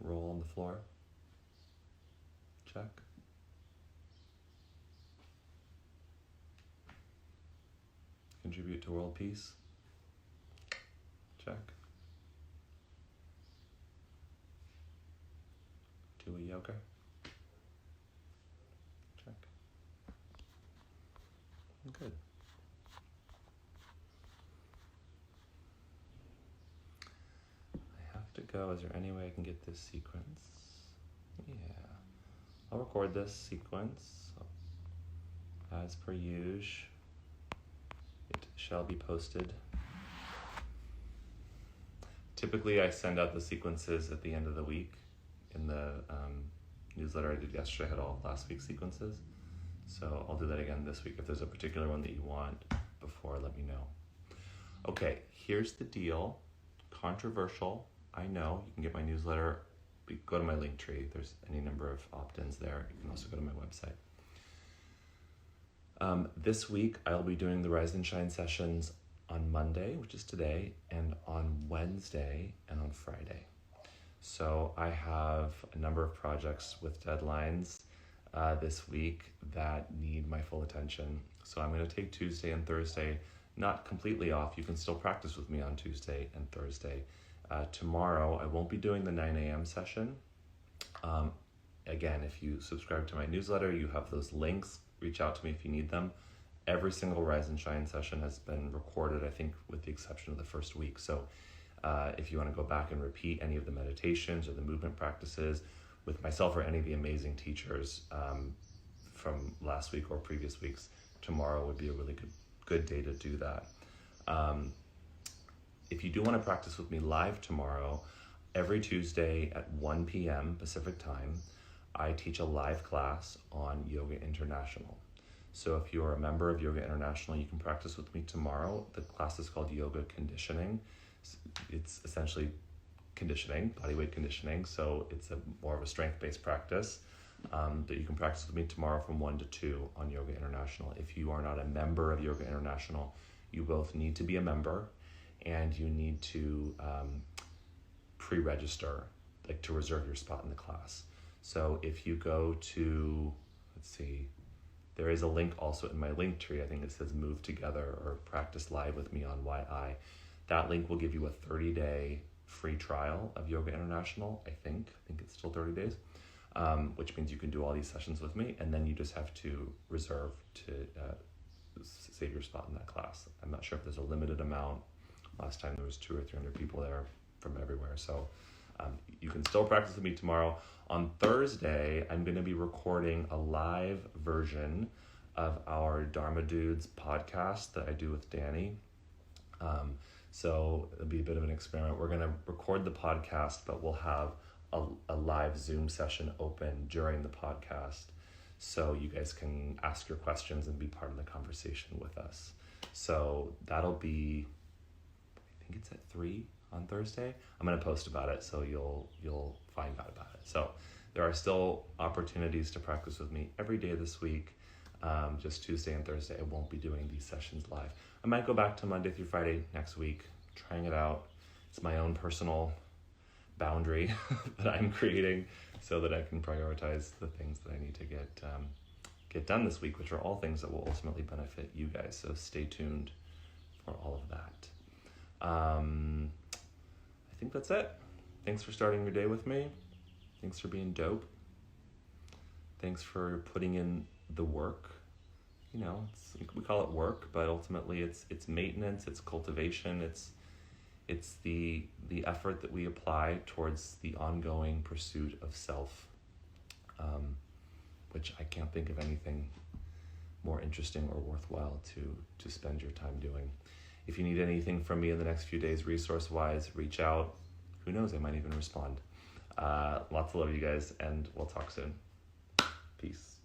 Speaker 2: Roll on the floor, check. Contribute to world peace, check. Do a yoga, check. Good.
Speaker 1: to go. Is there any way I can get this sequence? Yeah. I'll record this sequence as per usual. It shall be posted. Typically, I send out the sequences at the end of the week. In the newsletter I did yesterday, I had all of last week's sequences. So I'll do that again this week. If there's a particular one that you want before, let me know. Okay, here's the deal. Controversial, I know. You can get my newsletter. Go to my link tree. There's any number of opt-ins there. You can also go to my website. This week, I'll be doing the Rise and Shine sessions on Monday, which is today, and on Wednesday and on Friday. So I have a number of projects with deadlines this week that need my full attention. So I'm going to take Tuesday and Thursday not completely off. You can still practice with me on Tuesday and Thursday. Tomorrow, I won't be doing the 9 a.m. session. Again, if you subscribe to my newsletter, you have those links. Reach out to me if you need them. Every single Rise and Shine session has been recorded, I think, with the exception of the first week. So if you want to go back and repeat any of the meditations or the movement practices with myself or any of the amazing teachers from last week or previous weeks, tomorrow would be a really good day to do that. If you do want to practice with me live tomorrow, every Tuesday at 1 p.m. Pacific time, I teach a live class on Yoga International. So if you're a member of Yoga International, you can practice with me tomorrow. The class is called Yoga Conditioning. It's essentially conditioning, bodyweight conditioning. So it's more of a strength-based practice that you can practice with me tomorrow from 1 to 2 on Yoga International. If you are not a member of Yoga International, you both need to be a member and you need to pre-register, like to reserve your spot in the class. So if you go to, there is a link also in my link tree. I think it says Move Together or Practice Live with me on YI. That link will give you a 30-day free trial of Yoga International. I think it's still 30 days, which means you can do all these sessions with me, and then you just have to reserve to save your spot in that class. I'm not sure if there's a limited amount. Last time there was 200 or 300 people there from everywhere. So you can still practice with me tomorrow. On Thursday, I'm going to be recording a live version of our Dharma Dudes podcast that I do with Danny. So it'll be a bit of an experiment. We're going to record the podcast, but we'll have a live Zoom session open during the podcast. So you guys can ask your questions and be part of the conversation with us. So that'll be, I think it's at 3 on Thursday. I'm going to post about it, so you'll find out about it. So there are still opportunities to practice with me every day this week. Just Tuesday and Thursday, I won't be doing these sessions live. I might go back to Monday through Friday next week, trying it out. It's my own personal boundary that I'm creating so that I can prioritize the things that I need to get done this week, which are all things that will ultimately benefit you guys. So stay tuned for all of that. I think that's it. Thanks for starting your day with me. Thanks for being dope. Thanks for putting in the work. You know, we call it work, but ultimately it's maintenance, it's cultivation, it's the effort that we apply towards the ongoing pursuit of self, which I can't think of anything more interesting or worthwhile to spend your time doing. If you need anything from me in the next few days, resource-wise, reach out. Who knows, I might even respond. Lots of love, you guys, and we'll talk soon. Peace.